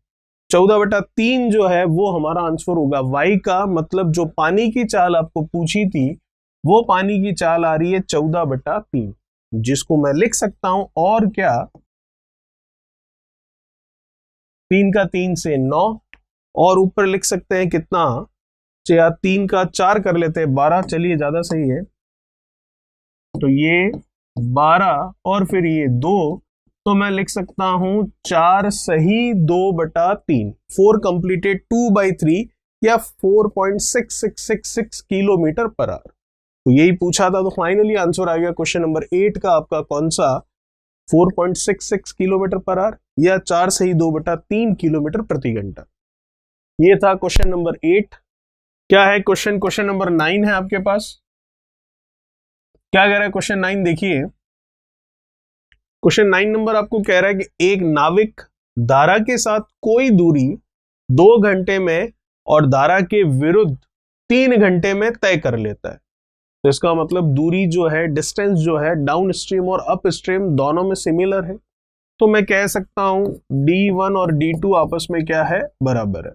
14/3 जो है वो हमारा आंसर होगा। y का मतलब जो पानी की चाल आपको पूछी थी वो पानी की चाल आ रही है 14/3, जिसको मैं लिख सकता हूं और क्या 3 का 3 से 9 और ऊपर लिख सकते हैं कितना, 3 का 4 कर लेते हैं 12, चलिए ज्यादा सही है, तो ये 12 और फिर ये 2, तो मैं लिख सकता हूं 4 सही 2/3, 4 कंप्लीटेड 2/3 या 4.6666 किलोमीटर पर आवर। तो यही पूछा था, तो फाइनली आंसर आ गया क्वेश्चन नंबर 8 का आपका कौन सा 4.66 किलोमीटर पर आवर या 4 सही 2/3 किलोमीटर प्रति घंटा। ये था क्वेश्चन नंबर 8। क्या है क्वेश्चन नंबर 9 है आपके पास, क्या कह रहा है क्वेश्चन 9 देखिए। क्वेश्चन 9 नंबर आपको कह रहा है कि एक नाविक धारा के साथ कोई दूरी 2 घंटे में और धारा के विरुद्ध 3 घंटे में तय कर लेता है। तो इसका मतलब दूरी जो है, डिस्टेंस जो है डाउन स्ट्रीम और अप स्ट्रीम दोनों में सिमिलर है, तो मैं कह सकता हूं D1 और D2 आपस में क्या है बराबर है।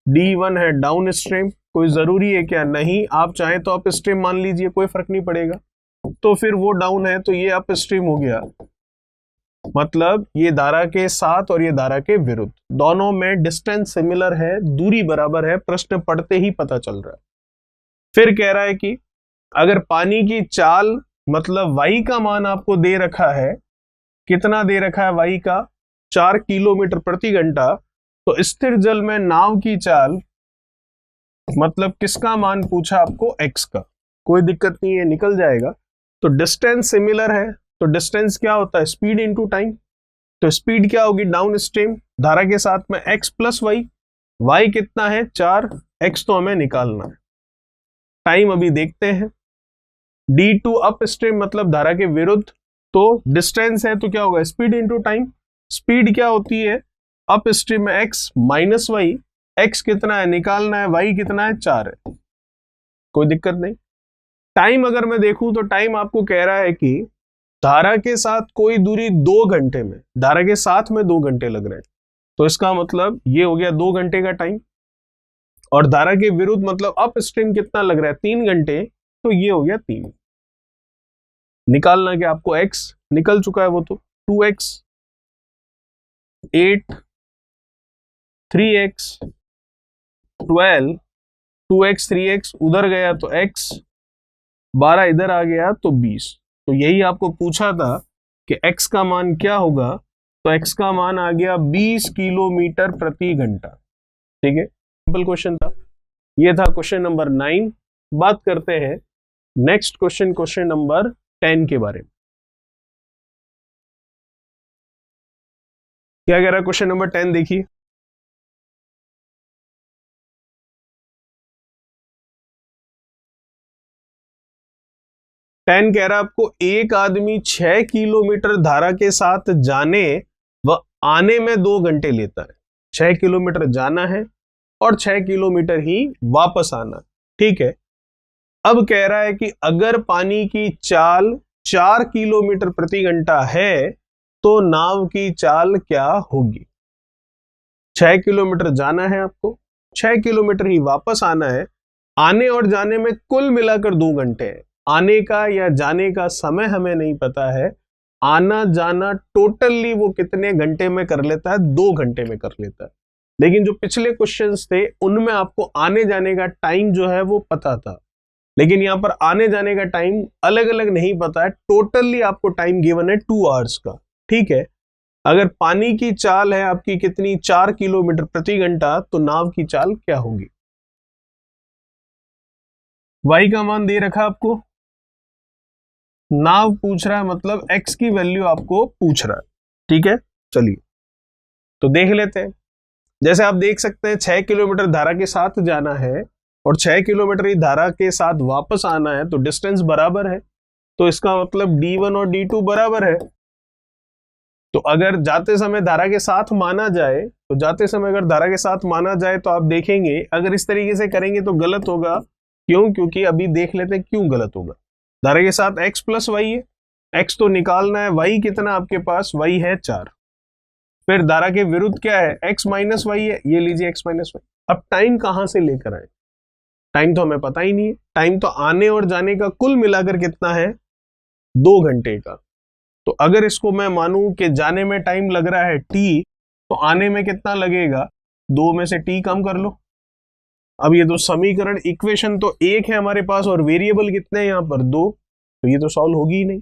D1 है डाउन स्ट्रीम, कोई जरूरी है क्या, नहीं, आप चाहें तो अप स्ट्रीम मान लीजिए, कोई फर्क नहीं पड़ेगा, तो फिर वो डाउन है तो ये अप स्ट्रीम हो गया, मतलब ये धारा के साथ और ये धारा के विरुद्ध दोनों में डिस्टेंस सिमिलर है, दूरी बराबर है, प्रश्न पढ़ते ही पता चल रहा है। फिर कह रहा है कि अगर पानी की चाल मतलब y का मान आपको दे रखा है, कितना दे रखा है y का 4 किलोमीटर प्रति घंटा, तो स्थिर जल में नाव की चाल मतलब किसका मान पूछा आपको x का, कोई दिक्कत नहीं है निकल जाएगा। तो डिस्टेंस सिमिलर है, तो डिस्टेंस क्या होता है स्पीड इनटू टाइम, तो स्पीड क्या होगी डाउन स्ट्रीम धारा के साथ में x प्लस y कितना है 4, x तो हमें निकालना है, टाइम अभी देखते हैं। D2 अप स्ट्रीम मतलब धारा के विरुद्ध, तो डिस्टेंस है तो क्या होगा स्पीड इनटू टाइम, स्पीड क्या होती है अप स्ट्रीम में x माइनस y, x कितना है निकालना है, y कितना है 4 है, कोई दिक्कत नहीं। टाइम अगर मैं देखूं तो टाइम आपको कह रहा है कि धारा के साथ कोई दूरी 2 घंटे में, धारा के साथ में 2 घंटे लग रहे हैं, तो इसका मतलब ये हो गया 2 घंटे का टाइम, और धारा के विरुद्ध मतलब अप स्ट्रीम कितना लग रहा है 3 घंटे, तो ये हो गया 3। निकालना क्या आपको x निकल चुका है वो, तो 2x 8 3x 12 2x 3x उधर गया तो x 12 इधर आ गया तो 20। तो यही आपको पूछा था कि x का मान क्या होगा, तो x का मान आ गया 20 किलोमीटर प्रति घंटा। ठीक है, सिंपल क्वेश्चन था। ये था क्वेश्चन नंबर 9। बात करते हैं नेक्स्ट क्वेश्चन नंबर 10 के बारे में। क्या कह रहा है क्वेश्चन नंबर 10 देखिए। टेन कह रहा है आपको एक आदमी 6 किलोमीटर धारा के साथ जाने व आने में 2 घंटे लेता है। 6 किलोमीटर जाना है और 6 किलोमीटर ही वापस आना। ठीक है, अब कह रहा है कि अगर पानी की चाल 4 किलोमीटर प्रति घंटा है तो नाव की चाल क्या होगी। 6 किलोमीटर जाना है आपको, 6 किलोमीटर ही वापस आना है। आने और जाने में कुल मिलाकर 2 घंटे है। आने का या जाने का समय हमें नहीं पता है, आना जाना टोटली वो कितने घंटे में कर लेता है, 2 घंटे में कर लेता है। लेकिन जो पिछले क्वेश्चंस थे उनमें आपको आने जाने का टाइम जो है वो पता था, लेकिन यहां पर आने जाने का टाइम अलग अलग नहीं पता है। टोटली आपको टाइम गिवन है 2 आवर्स का। ठीक है, अगर पानी की चाल है आपकी कितनी, 4 किलोमीटर प्रति घंटा, तो नाव की चाल क्या होगी। y का मान दे रखा आपको, नाव पूछ रहा है मतलब x की वैल्यू आपको पूछ रहा है। ठीक है, चलिए तो देख लेते हैं। जैसे आप देख सकते हैं 6 किलोमीटर धारा के साथ जाना है और 6 किलोमीटर ही धारा के साथ वापस आना है, तो डिस्टेंस बराबर है, तो इसका मतलब d1 और d2 बराबर है। तो अगर जाते समय धारा के साथ माना जाए, तो जाते समय अगर धारा के साथ माना जाए तो आप देखेंगे अगर इस तरीके से करेंगे तो गलत होगा। क्यों? क्योंकि अभी देख लेते हैं क्यों गलत होगा। धारा के साथ x प्लस वाई है, x तो निकालना है, y कितना आपके पास, y है 4। फिर धारा के विरुद्ध क्या है, x माइनस वाई है, ये लीजिए x माइनस वाई। अब टाइम कहां से लेकर आए, टाइम तो हमें पता ही नहीं है। टाइम तो आने और जाने का कुल मिलाकर कितना है, 2 घंटे का। तो अगर इसको मैं मानूं कि जाने में टाइम लग रहा है t, तो आने में कितना लगेगा, 2 में से t कम कर लो। अब ये तो समीकरण इक्वेशन तो एक है हमारे पास और वेरिएबल कितने हैं यहाँ पर 2, तो ये तो सॉल्व होगी ही नहीं।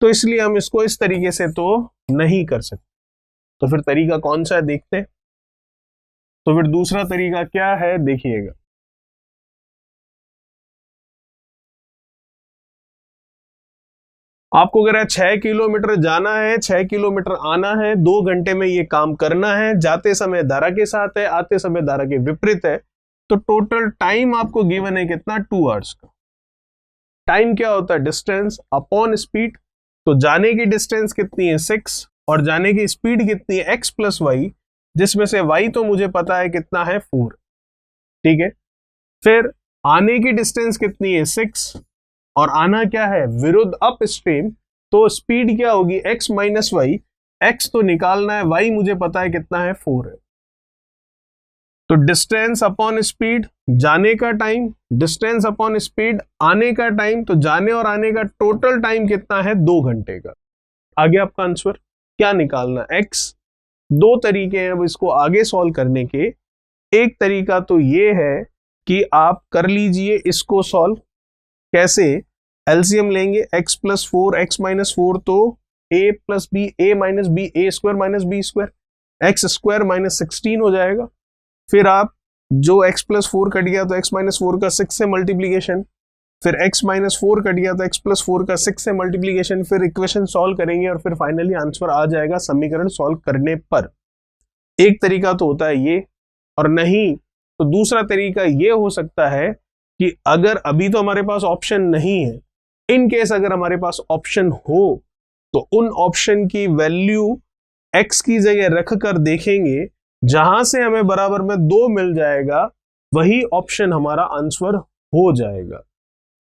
तो इसलिए हम इसको इस तरीके से तो नहीं कर सकते। तो फिर तरीका कौन सा है देखते हैं। तो फिर दूसरा तरीका क्या है देखिएगा। आपको कह रहा है 6 किलोमीटर जाना है, 6 किलोमीटर आना है, 2 घंटे में ये काम करना है। जाते समय धारा के साथ है, आते समय धारा के विपरीत है। तो टोटल टाइम आपको गिवन है कितना, 2 आवर्स का। टाइम क्या होता है, डिस्टेंस अपॉन स्पीड। तो जाने की डिस्टेंस कितनी है 6 और जाने की स्पीड कितनी है x प्लस वाई, जिसमें से y तो मुझे पता है कितना है 4। ठीक है, फिर आने की डिस्टेंस कितनी है 6 और आना क्या है विरुद्ध अप स्ट्रीम, तो स्पीड क्या होगी x माइनस वाई। x तो निकालना है, y मुझे पता है कितना है 4 है। तो डिस्टेंस अपॉन स्पीड जाने का टाइम, डिस्टेंस अपॉन स्पीड आने का टाइम, तो जाने और आने का टोटल टाइम कितना है 2 घंटे का। आगे आपका आंसर क्या निकालना, x। 2 तरीके हैं अब इसको आगे सॉल्व करने के। एक तरीका तो ये है कि आप कर लीजिए इसको सॉल्व। कैसे, एलसीएम लेंगे x प्लस 4 x माइनस 4, तो a plus B, a minus B, A square minus B square, X square minus 16 हो जाएगा। फिर आप जो x प्लस 4 कट गया तो x माइनस 4 का 6 से मल्टीप्लीकेशन, फिर x माइनस 4 कट गया तो x प्लस 4 का 6 से मल्टीप्लीकेशन, फिर इक्वेशन सॉल्व करेंगे और फिर फाइनली आंसर आ जाएगा समीकरण सॉल्व करने पर। एक तरीका तो होता है ये, और नहीं तो दूसरा तरीका ये हो सकता है कि अगर अभी तो हमारे पास ऑप्शन नहीं है, इन केस अगर हमारे पास ऑप्शन हो तो उन ऑप्शन की वैल्यू x की जगह रखकर देखेंगे, जहां से हमें बराबर में 2 मिल जाएगा वही ऑप्शन हमारा आंसर हो जाएगा।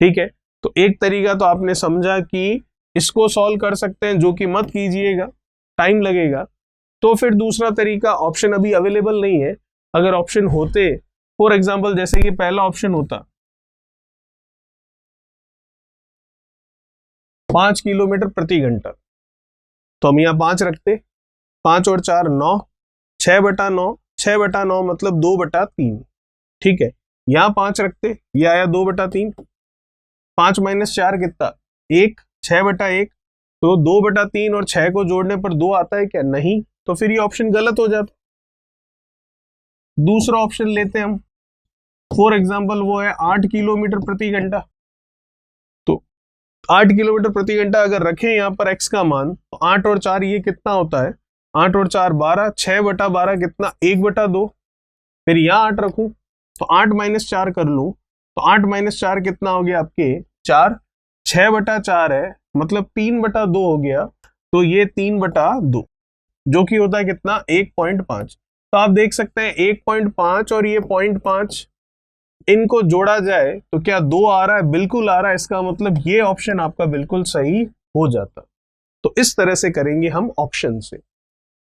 ठीक है, तो एक तरीका तो आपने समझा कि इसको सॉल्व कर सकते हैं, जो कि मत कीजिएगा, टाइम लगेगा। तो फिर दूसरा तरीका, ऑप्शन अभी अवेलेबल नहीं है, अगर ऑप्शन होते, फॉर एग्जांपल जैसे कि पहला ऑप्शन होता 5 किलोमीटर प्रति घंटा, तो हम यहां 5 रखते, 5 और 4 9, 6/9, 6/9 मतलब 2/3। ठीक है, यहां 5 रखते, यह आया 2/3, 5 माइनस 4 कितना 1, 6/1, तो 2/3 और 6 को जोड़ने पर 2 आता है क्या, नहीं, तो फिर ये ऑप्शन गलत हो जाता। दूसरा ऑप्शन लेते हैं हम, फॉर एग्जांपल वो है 8 किलोमीटर प्रति घंटा। तो 8 किलोमीटर प्रति घंटा अगर रखें यहां पर x का मान, तो 8 और 4 ये कितना होता है, 8 और 4 12, 6/12 कितना 1/2। फिर यहां 8 रखूं तो 8 माइनस 4 कर लूं, तो 8 माइनस 4 कितना हो गया आपके 4, 6/4 है मतलब 3/2 हो गया, तो ये 3/2 जो कि होता है कितना 1.5। तो आप देख सकते हैं 1.5 और ये 0.5 इनको जोड़ा जाए तो क्या 2 आ रहा है, बिल्कुल आ रहा है। इसका मतलब ये ऑप्शन आपका बिल्कुल सही हो जाता। तो इस तरह से करेंगे हम ऑप्शन से,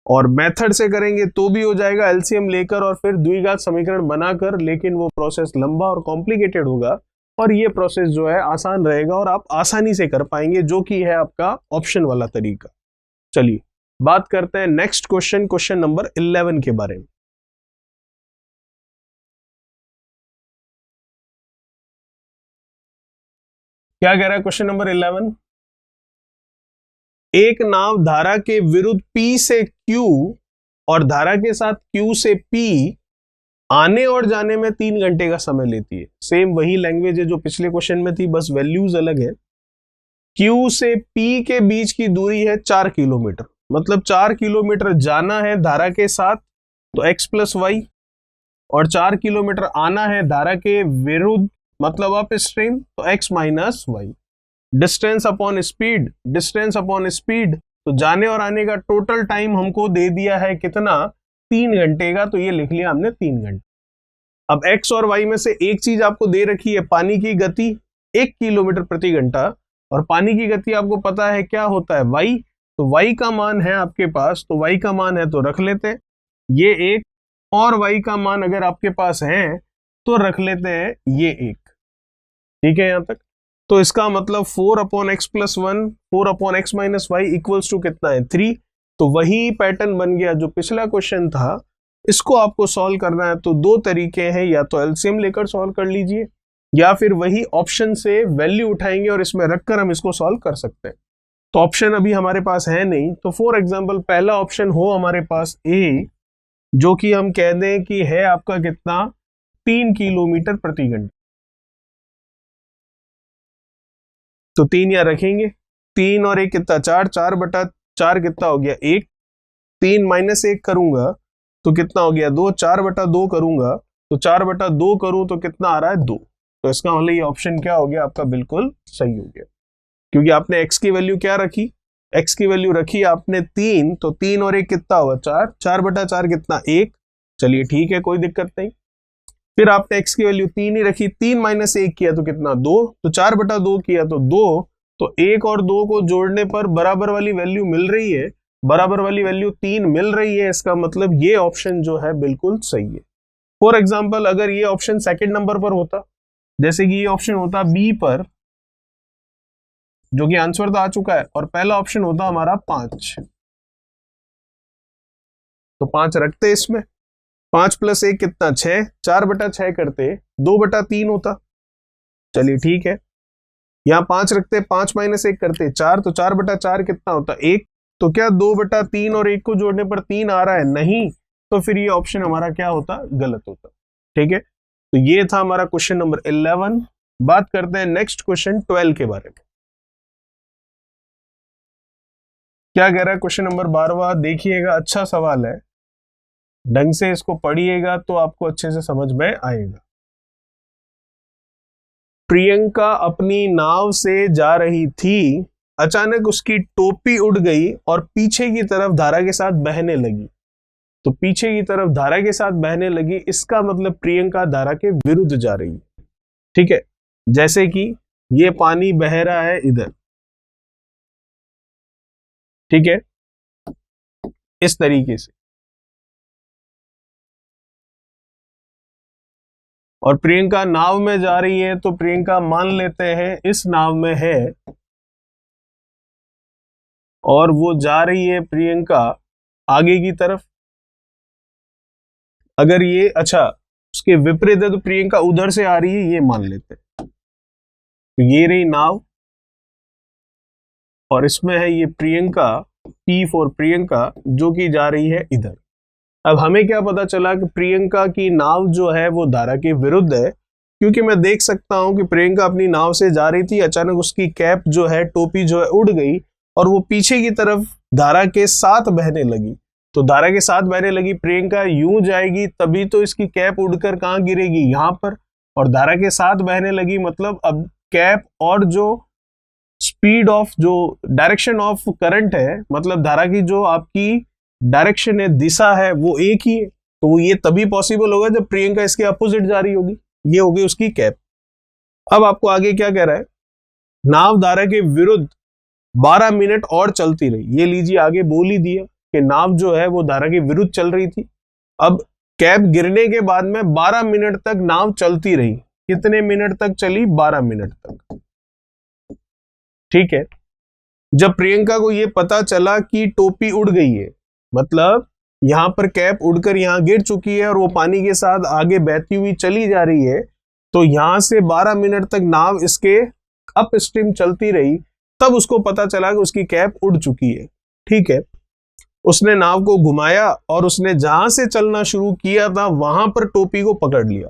और मेथड से करेंगे तो भी हो जाएगा, एलसीएम लेकर और फिर द्विघात समीकरण बनाकर, लेकिन वो प्रोसेस लंबा और कॉम्प्लिकेटेड होगा, और ये प्रोसेस जो है आसान रहेगा और आप आसानी से कर पाएंगे, जो कि है आपका ऑप्शन वाला तरीका। चलिए बात करते हैं नेक्स्ट क्वेश्चन, क्वेश्चन नंबर 11 के बारे में। क्या कह रहा है क्वेश्चन नंबर 11? एक नाव धारा के विरुद्ध P से Q और धारा के साथ Q से P आने और जाने में 3 घंटे का समय लेती है। सेम वही लैंग्वेज है जो पिछले क्वेश्चन में थी, बस वैल्यूज अलग है। Q से P के बीच की दूरी है 4 किलोमीटर, मतलब 4 किलोमीटर जाना है धारा के साथ तो x प्लस वाई, और 4 किलोमीटर आना है धारा के विरुद्ध मतलब अप स्ट्रीम तो x minus Y. Distance upon speed, distance upon speed, तो जाने और आने का टोटल टाइम हमको दे दिया है कितना, 3 घंटे का, तो ये लिख लिया हमने 3 घंटे। अब x और y में से एक चीज आपको दे रखी है, पानी की गति 1 किलोमीटर प्रति घंटा, और पानी की गति आपको पता है क्या होता है y, तो y का मान है आपके पास, तो y का मान है तो रख लेते हैं ये एक, और y का मान अगर आपके पास है तो रख लेते हैं ये एक। ठीक है यहां तक? तो इसका मतलब 4 upon X plus 1, 4 upon X minus Y equals to कितना है 3। तो वही पैटर्न बन गया जो पिछला क्वेश्चन था, इसको आपको सॉल्व करना है तो 2 तरीके हैं, या तो एलसीएम लेकर सॉल्व कर लीजिए, या फिर वही ऑप्शन से वैल्यू उठाएंगे और इसमें रखकर हम इसको सॉल्व कर सकते हैं। तो ऑप्शन अभी हमारे पास है नहीं, तो फॉर एग्जाम्पल पहला ऑप्शन हो हमारे पास ए, जो कि हम कह दें कि है आपका कितना 3 किलोमीटर प्रति घंटा, तो 3 यहाँ रखेंगे, 3 और 1 कितना 4, 4 बटा 4 कितना हो गया 1, 3 माइनस 1 करूंगा तो कितना हो गया 2, 4 बटा 2 करूंगा तो 4 बटा 2 करूं तो कितना आ रहा है 2। तो इसका मतलब ये ऑप्शन क्या हो गया आपका, बिल्कुल सही हो गया, क्योंकि आपने x की वैल्यू क्या रखी, x की वैल्यू रखी आपने 3, तो 3 और 1 कितना हुआ 4, 4 बटा 4 कितना 1। चलिए ठीक है, कोई दिक्कत नहीं। फिर आपने x की वैल्यू 3 ही रखी, 3 माइनस 1 किया तो कितना 2, तो 4 बटा 2 किया तो 2, तो 1 और 2 को जोड़ने पर बराबर वाली वैल्यू मिल रही है, बराबर वाली वैल्यू 3 मिल रही है, इसका मतलब ये ऑप्शन जो है बिल्कुल सही है। फॉर एग्जाम्पल अगर ये ऑप्शन सेकंड नंबर पर होता, जैसे कि ये ऑप्शन होता बी पर, जो कि आंसर तो आ चुका है, और पहला ऑप्शन होता हमारा 5, तो 5 रखते इसमें, 5 प्लस 1 कितना 6, 4 बटा 6 करते 2 बटा 3 होता। चलिए ठीक है, यहां 5 रखते, 5 माइनस 1 करते 4, तो 4 बटा 4 कितना होता 1। तो क्या 2 बटा 3 और 1 को जोड़ने पर 3 आ रहा है, नहीं, तो फिर ये ऑप्शन हमारा क्या होता, गलत होता। ठीक है, तो ये था हमारा क्वेश्चन नंबर 11। बात करते हैं नेक्स्ट क्वेश्चन 12 के बारे में। क्या कह रहा है क्वेश्चन नंबर 12? देखिएगा, अच्छा सवाल है, ढंग से इसको पढ़िएगा तो आपको अच्छे से समझ में आएगा। प्रियंका अपनी नाव से जा रही थी, अचानक उसकी टोपी उड़ गई और पीछे की तरफ धारा के साथ बहने लगी। तो पीछे की तरफ धारा के साथ बहने लगी, इसका मतलब प्रियंका धारा के विरुद्ध जा रही है। ठीक है, जैसे कि ये पानी बह रहा है इधर, ठीक है, इस तरीके से, और प्रियंका नाव में जा रही है, तो प्रियंका मान लेते हैं इस नाव में है और वो जा रही है प्रियंका आगे की तरफ। अगर ये अच्छा उसके विपरीत है तो प्रियंका उधर से आ रही है, ये मान लेते हैं। तो ये रही नाव और इसमें है ये प्रियंका, P फॉर प्रियंका, जो कि जा रही है इधर। अब हमें क्या पता चला कि प्रियंका की नाव जो है वो धारा के विरुद्ध है, क्योंकि मैं देख सकता हूं कि प्रियंका अपनी नाव से जा रही थी, अचानक उसकी कैप जो है, टोपी जो है उड़ गई और वो पीछे की तरफ धारा के साथ बहने लगी। तो धारा के साथ बहने लगी, प्रियंका यूं जाएगी तभी तो इसकी कैप उड़कर कहां गिरेगी, यहां पर, और धारा के साथ बहने लगी मतलब अब कैप और जो स्पीड ऑफ, जो डायरेक्शन ऑफ करंट है, मतलब धारा की जो आपकी डायरेक्शन है, दिशा है, वो एक ही है। तो ये तभी पॉसिबल होगा जब प्रियंका इसके अपोजिट जा रही होगी, ये होगी उसकी कैप। अब आपको आगे क्या कह रहा है, नाव धारा के विरुद्ध 12 मिनट और चलती रही। ये लीजिए आगे बोल ही दिया कि नाव जो है वो धारा के विरुद्ध चल रही थी। अब कैप गिरने के बाद में 12 मिनट तक नाव चलती रही। कितने मिनट तक चली? 12 मिनट तक। ठीक है। जब प्रियंका को यह पता चला कि टोपी उड़ गई है, मतलब यहां पर कैप उड़कर यहां गिर चुकी है और वो पानी के साथ आगे बहती हुई चली जा रही है, तो यहां से 12 मिनट तक नाव इसके अप स्ट्रीम चलती रही। तब उसको पता चला कि उसकी कैप उड़ चुकी है। ठीक है। उसने नाव को घुमाया और उसने जहां से चलना शुरू किया था वहां पर टोपी को पकड़ लिया।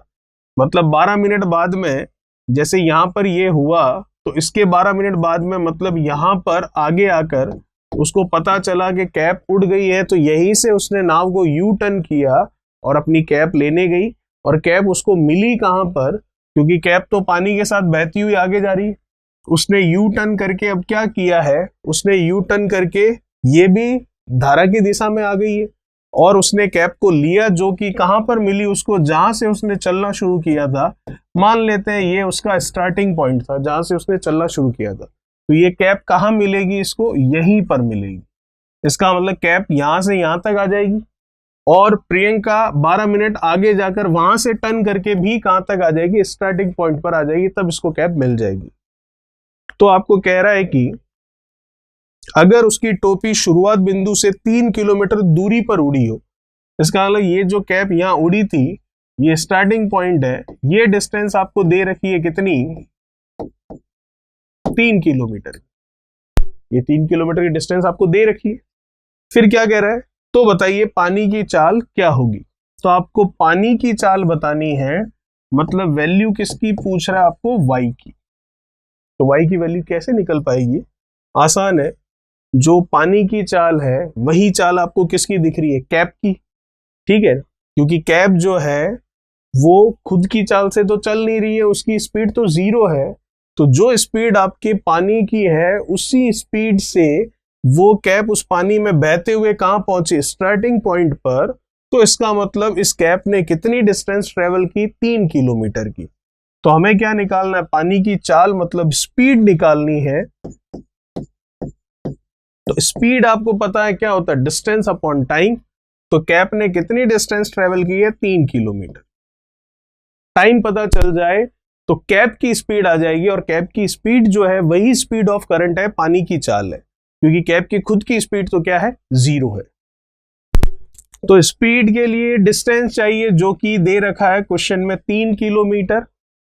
मतलब 12 मिनट बाद में जैसे यहां पर ये हुआ, तो इसके 12 मिनट बाद में मतलब यहां पर आगे आकर उसको पता चला कि कैप उड़ गई है, तो यहीं से उसने नाव को यू टर्न किया और अपनी कैप लेने गई। और कैप उसको मिली कहां पर? क्योंकि कैप तो पानी के साथ बहती हुई आगे जा रही है। उसने यू टर्न करके अब क्या किया है? उसने यू टर्न करके ये भी धारा की दिशा में आ गई है और उसने कैप को लिया, जो कि कहां पर मिली उसको? जहां से उसने चलना शुरू किया था। मान लेते हैं ये उसका स्टार्टिंग पॉइंट था जहां से उसने चलना शुरू किया था। तो ये कैप कहां मिलेगी इसको? यहीं पर मिलेगी। इसका मतलब कैप यहां से यहां तक आ जाएगी और प्रियंका 12 मिनट आगे जाकर वहां से टर्न करके भी कहां तक आ जाएगी? स्टार्टिंग पॉइंट पर आ जाएगी, तब इसको कैप मिल जाएगी। तो आपको कह रहा है कि अगर उसकी टोपी शुरुआत बिंदु से 3 किलोमीटर दूरी पर उड़ी हो, इसका मतलब ये जो कैप यहां उड़ी थी, ये स्टार्टिंग पॉइंट है, ये डिस्टेंस आपको दे रखी है कितनी? 3 किलोमीटर। ये 3 किलोमीटर की डिस्टेंस आपको दे रखी है। फिर क्या कह रहा है? तो बताइए पानी की चाल क्या होगी। तो आपको पानी की चाल बतानी है, मतलब वैल्यू किसकी पूछ रहा है आपको? y की। तो y की वैल्यू कैसे निकल पाएगी? आसान है। जो पानी की चाल है वही चाल आपको किसकी दिख रही है? कैप की। ठीक है। क्योंकि कैप जो है वो खुद की चाल से तो चल नहीं रही है, उसकी स्पीड तो 0 है। तो जो स्पीड आपके पानी की है उसी स्पीड से वो कैप उस पानी में बहते हुए कहां पहुंचे? स्टार्टिंग पॉइंट पर। तो इसका मतलब इस कैप ने कितनी डिस्टेंस ट्रेवल की? 3 किलोमीटर की। तो हमें क्या निकालना है? पानी की चाल मतलब स्पीड निकालनी है। तो स्पीड आपको पता है क्या होता है? Distance upon time. तो कैप ने कितनी डिस्टेंस ट्रेवल की है? 3 किलोमीटर। टाइम पता चल जाए तो कैप की स्पीड आ जाएगी और कैप की स्पीड जो है वही स्पीड ऑफ करंट है, पानी की चाल है। क्योंकि कैप की खुद की स्पीड तो क्या है? 0 है। तो स्पीड के लिए डिस्टेंस चाहिए जो कि दे रखा है क्वेश्चन में 3 किलोमीटर,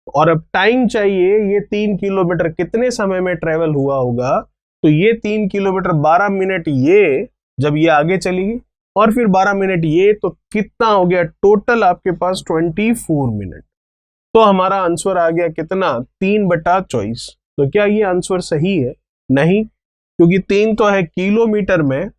और अब टाइम चाहिए ये 3 किलोमीटर कितने समय में ट्रेवल हुआ होगा। तो ये 3 किलोमीटर 12 मिनट ये जब ये आगे चलेगी और फिर 12 मिनट ये, तो कितना हो गया टोटल आपके पास? 24 मिनट। तो हमारा आंसर आ गया कितना? 3/24। तो क्या ये आंसर सही है? नहीं, क्योंकि 3 तो है किलोमीटर में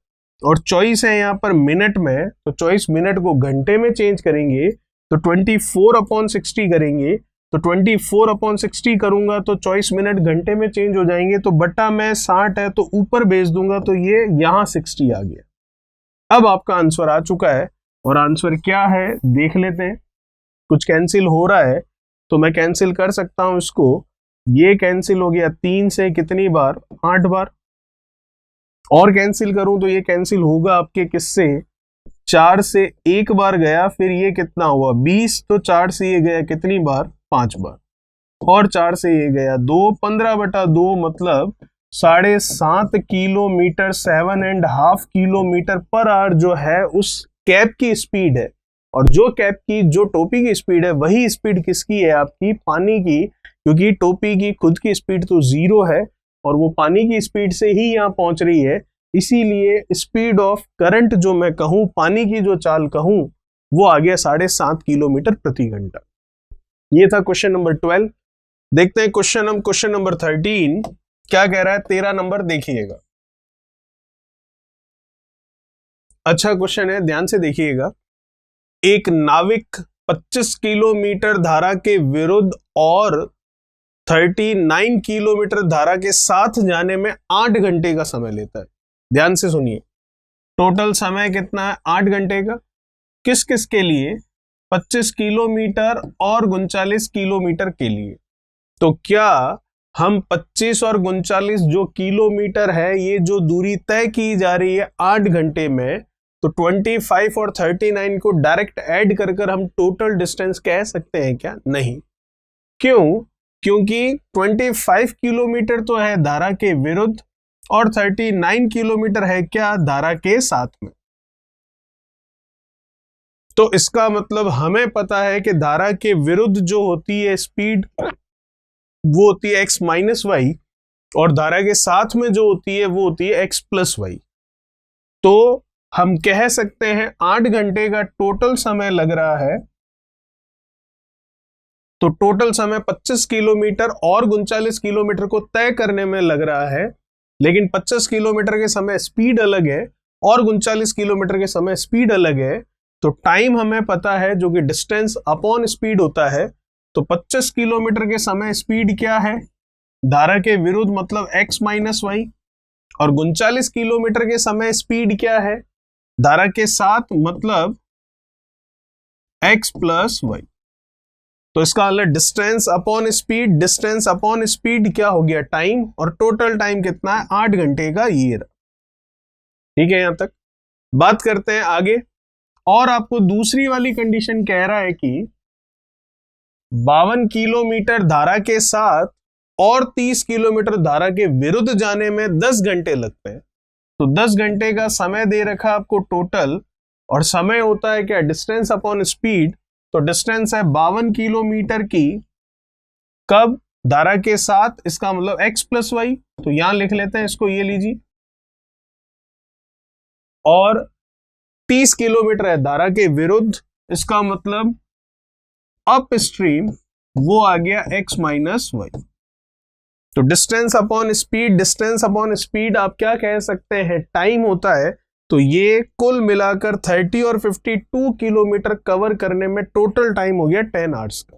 और 24 है यहाँ पर मिनट में। तो 24 मिनट को घंटे में चेंज करेंगे तो 24/60 करेंगे। तो 24/60 करूंगा तो 24 मिनट घंटे में चेंज हो जाएंगे। तो बटा में 60 है तो ऊपर भेज दूंगा, तो ये यहां 60 आ गया। अब आपका आंसर आ चुका है और आंसर क्या है देख लेते हैं। कुछ कैंसिल हो रहा है तो मैं कैंसिल कर सकता हूं इसको। ये कैंसिल हो गया 3 से कितनी बार? 8 बार। और कैंसिल करूं तो ये कैंसिल होगा आपके किससे? 4 से 1 बार गया, फिर ये कितना हुआ? 20। तो 4 से ये गया कितनी बार? 5 बार। और 4 से ये गया 2, 15/2 मतलब 7.5 किलोमीटर, 7.5 किलोमीटर पर आवर जो है उस कैप की स्पीड है। और जो कैप की, जो टोपी की स्पीड है वही स्पीड किसकी है? आपकी पानी की। क्योंकि टोपी की खुद की स्पीड तो 0 है और वो पानी की स्पीड से ही यहां पहुंच रही है। इसीलिए स्पीड ऑफ करंट जो मैं कहूं, पानी की जो चाल कहूं, वो आ गया 7.5 किलोमीटर प्रति घंटा। ये था क्वेश्चन नंबर 12। देखते हैं क्वेश्चन नंबर 13 क्या कह रहा है। 13 नंबर देखिएगा। अच्छा क्वेश्चन है, ध्यान से देखिएगा। एक नाविक 25 किलोमीटर धारा के विरुद्ध और 39 किलोमीटर धारा के साथ जाने में 8 घंटे का समय लेता है। ध्यान से सुनिए, टोटल समय कितना है? 8 घंटे का। किस किस के लिए? 25 किलोमीटर और 39 किलोमीटर के लिए। तो क्या हम 25 और 39 जो किलोमीटर है, ये जो दूरी तय की जा रही है 8 घंटे में, तो 25 और 39 को डायरेक्ट ऐड कर कर हम टोटल डिस्टेंस कह सकते हैं क्या? नहीं। क्यों? क्योंकि 25 किलोमीटर तो है धारा के विरुद्ध और 39 किलोमीटर है क्या? धारा के साथ में। तो इसका मतलब हमें पता है कि धारा के विरुद्ध जो होती है स्पीड, वो होती है x माइनस वाई, और धारा के साथ में जो होती है वो होती है x प्लस वाई। तो हम कह सकते हैं 8 घंटे का टोटल समय लग रहा है, तो टोटल समय 25 किलोमीटर और 39 किलोमीटर को तय करने में लग रहा है, लेकिन 25 किलोमीटर के समय स्पीड अलग है और 39 किलोमीटर के समय स्पीड अलग है। तो टाइम हमें पता है जो कि डिस्टेंस अपॉन स्पीड होता है। तो 25 किलोमीटर के समय स्पीड क्या है? धारा के विरुद्ध मतलब x माइनस वाई, और 39 किलोमीटर के समय स्पीड क्या है? धारा के साथ मतलब x प्लस वाई। तो इसका मतलब distance upon speed, distance upon speed क्या हो गया? टाइम, और टोटल टाइम कितना है? 8 घंटे का ये रहा। ठीक है, यहां तक बात करते हैं आगे। और आपको दूसरी वाली कंडीशन कह रहा है कि 52 किलोमीटर धारा के साथ और 30 किलोमीटर धारा के विरुद्ध जाने में 10 घंटे लगते हैं। तो 10 घंटे का समय दे रखा आपको टोटल, और समय होता है क्या? Distance upon speed. तो डिस्टेंस है 52 किलोमीटर की, कब? धारा के साथ, इसका मतलब x प्लस वाई। तो यहां लिख लेते हैं इसको, ये लीजिए। और 30 किलोमीटर है धारा के विरुद्ध, इसका मतलब अप स्ट्रीम, वो आ गया x माइनस वाई। तो distance upon speed, distance upon speed आप क्या कह सकते हैं? टाइम होता है। तो ये कुल मिलाकर 30 और 52 किलोमीटर कवर करने में टोटल टाइम हो गया 10 आवर्स का।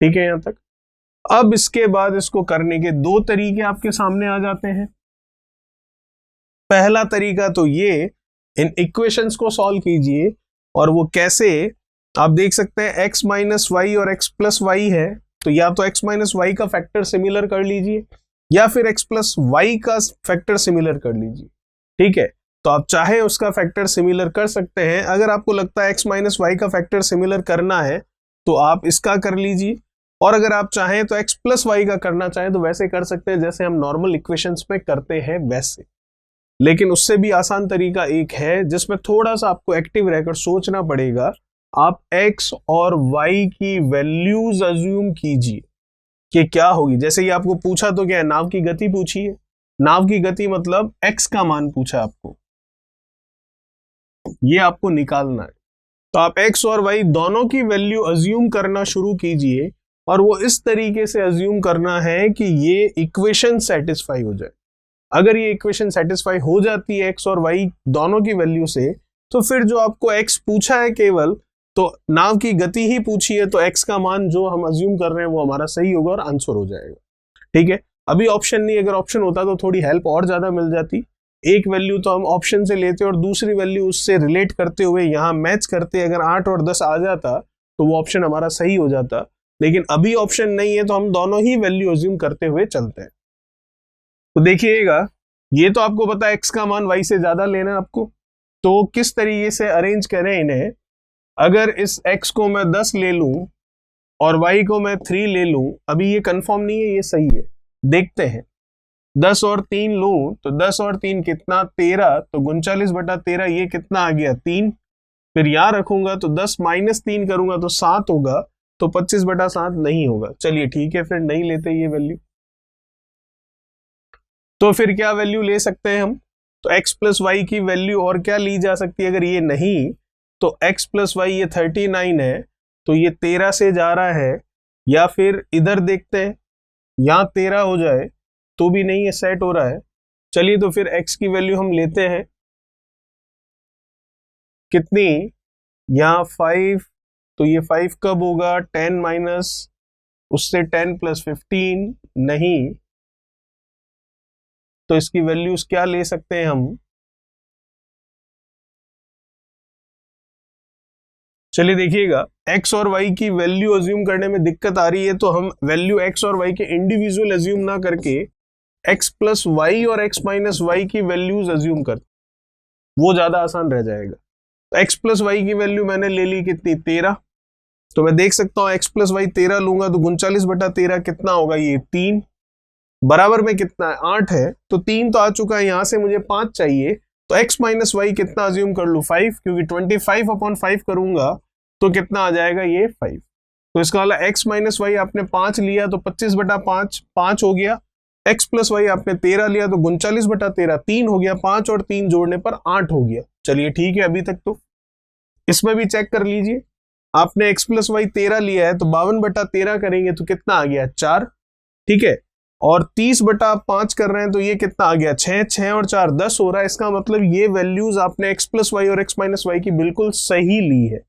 ठीक है यहां तक। अब इसके बाद इसको करने के दो तरीके आपके सामने आ जाते हैं। पहला तरीका तो ये, इन इक्वेशंस को सॉल्व कीजिए, और वो कैसे आप देख सकते हैं, x माइनस वाई और x प्लस वाई है, तो या तो x माइनस वाई का फैक्टर सिमिलर कर लीजिए, या फिर x प्लस वाई का फैक्टर सिमिलर कर लीजिए। ठीक है, तो आप चाहे उसका फैक्टर सिमिलर कर सकते हैं। अगर आपको लगता है x माइनस वाई का फैक्टर सिमिलर करना है तो आप इसका कर लीजिए, और अगर आप चाहें तो x प्लस वाई का करना चाहें तो वैसे कर सकते हैं जैसे हम नॉर्मल इक्वेशंस में करते हैं वैसे। लेकिन उससे भी आसान तरीका एक है जिसमें थोड़ा सा आपको एक्टिव रहकर सोचना पड़ेगा। आप x और y की वैल्यूज अज्यूम कीजिए कि क्या होगी। जैसे ही आपको पूछा तो क्या है? नाव की गति पूछी है। नाव की गति मतलब x का मान पूछा आपको, ये आपको निकालना है। तो आप x और y दोनों की वैल्यू अज्यूम करना शुरू कीजिए, और वो इस तरीके से अज्यूम करना है कि ये इक्वेशन सेटिस्फाई हो जाए। अगर ये इक्वेशन सेटिस्फाई हो जाती है x और y दोनों की वैल्यू से, तो फिर जो आपको x पूछा है केवल, तो नाव की गति ही पूछी है, तो x का मान जो हम अज्यूम कर रहे हैं वो हमारा सही होगा और आंसर हो जाएगा। ठीक है, अभी ऑप्शन नहीं, अगर ऑप्शन होता तो थोड़ी हेल्प और ज्यादा मिल जाती। एक वैल्यू तो हम ऑप्शन से लेते और दूसरी वैल्यू उससे रिलेट करते हुए यहां मैच करते, अगर 8 और 10 आ जाता तो वो ऑप्शन हमारा सही हो जाता। लेकिन अभी ऑप्शन नहीं है तो हम दोनों ही वैल्यू अज्यूम करते हुए चलते हैं। तो देखिएगा, ये तो आपको पता है x का मान y से ज्यादा लेना है आपको, तो किस तरीके से अरेंज करें इन्हें। अगर इस x को मैं 10 ले लूं और y को मैं 3 ले लूं, अभी ये कंफर्म नहीं है, ये सही है, देखते हैं। 10 और 3 लूं तो 10 और 3 कितना? 13। तो 39/13 ये कितना आ गया? 3। फिर यहां रखूंगा तो 10 माइनस 3 करूंगा तो 7 होगा, तो 25/7 नहीं होगा। चलिए ठीक है, फिर नहीं लेते ये वैल्यू। तो फिर क्या वैल्यू ले सकते हैं हम? तो x प्लस वाई की वैल्यू और क्या ली जा सकती है? अगर ये नहीं, तो x प्लस वाई ये 39 है, तो ये 13 से जा रहा है। या फिर इधर देखते हैं, यहां 13 हो जाए तो भी नहीं, है सेट हो रहा है। चलिए तो फिर x की वैल्यू हम लेते हैं, कितनी? यहाँ 5। तो ये 5 कब होगा? 10 माइनस उससे 10 प्लस 15 नहीं, तो इसकी वैल्यूज क्या ले सकते हैं हम? चलिए देखिएगा, x और y की वैल्यू अज्यूम करने में दिक्कत आ रही है, तो हम वैल्यू x और y के इंडिविजुअल अज्यूम ना करके x प्लस वाई और x माइनस वाई की वैल्यूज अज्यूम कर, वो ज्यादा आसान रह जाएगा। तो x प्लस वाई की वैल्यू मैंने ले ली कितनी, 13। तो मैं देख सकता हूं x प्लस वाई 13 लूंगा तो 39/13 कितना होगा, ये 3। बराबर में कितना है, 8 है। तो 3 तो आ चुका है, यहां से मुझे 5 चाहिए। तो x माइनस वाई कितना अज्यूम कर लू, 5, क्योंकि 25/5 करूंगा तो कितना आ जाएगा, ये 5। तो इसका वाला x माइनस वाई आपने 5 लिया तो 25/5 5 हो गया। x प्लस वाई आपने 13 लिया तो 39/13 3 हो गया। 5 और 3 जोड़ने पर 8 हो गया। चलिए ठीक है, अभी तक तो इसमें भी चेक कर लीजिए। आपने x प्लस वाई 13 लिया है तो 52/13 करेंगे तो कितना आ गया, 4। ठीक है, और 30/5 कर रहे हैं तो ये कितना आ गया, 6। 6 और 4 10 हो रहा है। इसका मतलब ये वैल्यूज आपने x प्लस वाई और x माइनस वाई की बिल्कुल सही ली है।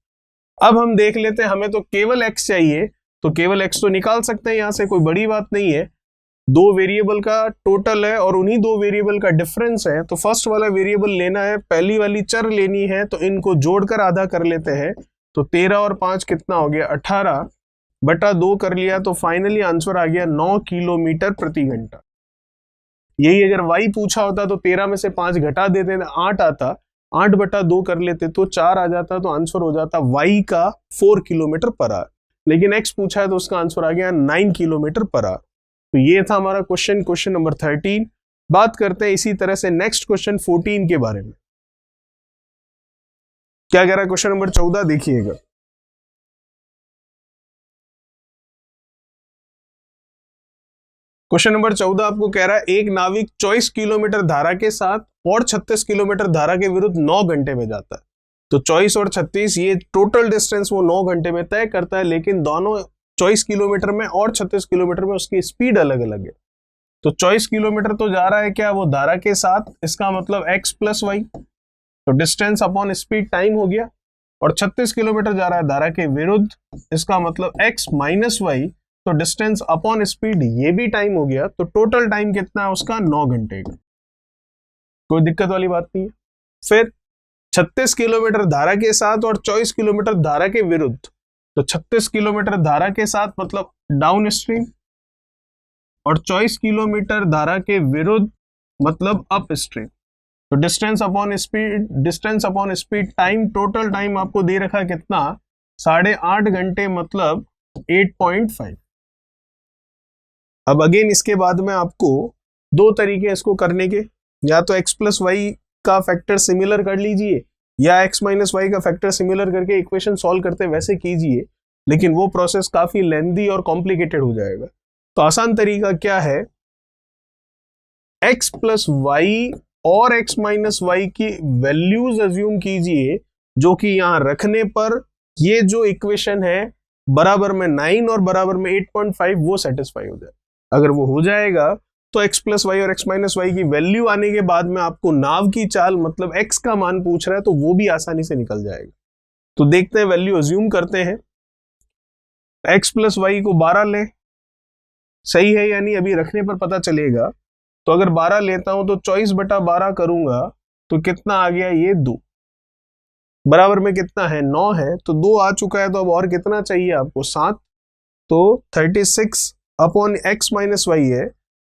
अब हम देख लेते हैं, हमें तो केवल x चाहिए, तो केवल x तो निकाल सकते हैं यहां से, कोई बड़ी बात नहीं है। दो वेरिएबल का टोटल है और उन्हीं दो वेरिएबल का डिफरेंस है, तो फर्स्ट वाला वेरिएबल लेना है, पहली वाली चर लेनी है, तो इनको जोड़कर आधा कर लेते हैं। तो 13 और 5 कितना हो गया, 18/2 कर लिया, तो फाइनली आंसर आ गया 9 किलोमीटर प्रति घंटा। यही अगर y पूछा होता तो 13 में से 5 घटा देते थे, 8 आता, 8/2 कर लेते तो 4 आ जाता, तो आंसर हो जाता y का 4 किलोमीटर पर आवर। लेकिन x पूछा है तो उसका आंसर आ गया 9 किलोमीटर पर आवर। तो ये था हमारा क्वेश्चन नंबर 13। बात करते हैं इसी तरह से नेक्स्ट क्वेश्चन 14 के बारे में। क्या कह रहा है क्वेश्चन नंबर 14, देखिएगा। क्वेश्चन नंबर 14 आपको कह रहा है, एक नाविक 24 किलोमीटर धारा के साथ और 36 किलोमीटर धारा के विरुद्ध 9 घंटे में जाता है। तो 24 और 36 ये टोटल डिस्टेंस वो 9 घंटे में तय करता है, लेकिन दोनों 24 किलोमीटर में और 36 किलोमीटर में उसकी स्पीड अलग अलग है। तो 24 किलोमीटर तो जा रहा है क्या, वो धारा के साथ, इसका मतलब x प्लस वाई, तो डिस्टेंस अपॉन स्पीड टाइम हो गया। और 36 किलोमीटर जा रहा है धारा के विरुद्ध, इसका मतलब x माइनस वाई, तो डिस्टेंस अपॉन स्पीड ये भी टाइम हो गया। तो टोटल टाइम कितना है उसका, 9 घंटे का। कोई दिक्कत वाली बात नहीं है। फिर 36 किलोमीटर धारा के साथ और 24 किलोमीटर धारा के विरुद्ध, तो 36 किलोमीटर धारा के साथ मतलब डाउन स्ट्रीम, और 24 किलोमीटर धारा के विरुद्ध मतलब अप स्ट्रीम। तो distance upon speed time, total time आपको दे रखा है कितना, 8.5 घंटे, मतलब 8.5। अब अगेन इसके बाद में आपको दो तरीके इसको करने के, या तो x प्लस वाई का फैक्टर सिमिलर कर लीजिए, या x माइनस वाई का फैक्टर सिमिलर करके इक्वेशन सॉल्व करते वैसे कीजिए, लेकिन वो प्रोसेस काफी लेंथी और कॉम्प्लिकेटेड हो जाएगा। तो आसान तरीका क्या है, x प्लस वाई और x माइनस वाई की वैल्यूज अज्यूम कीजिए, जो कि यहां रखने पर ये जो इक्वेशन है बराबर में 9 और बराबर में 8.5 वो सेटिस्फाई हो जाए। अगर वो हो जाएगा तो x प्लस वाई और x माइनस वाई की वैल्यू आने के बाद में आपको नाव की चाल मतलब x का मान पूछ रहा है, तो वो भी आसानी से निकल जाएगा। तो देखते हैं, वैल्यू अज्यूम करते हैं। x प्लस वाई को 12 लें, सही है यानी अभी रखने पर पता चलेगा। तो अगर 12 लेता हूं तो 24/12 करूंगा तो कितना आ गया, ये 2। बराबर में कितना है, 9 है, तो 2 आ चुका है। तो अब और कितना चाहिए आपको, 7। तो 36 अपॉन x माइनस वाई है,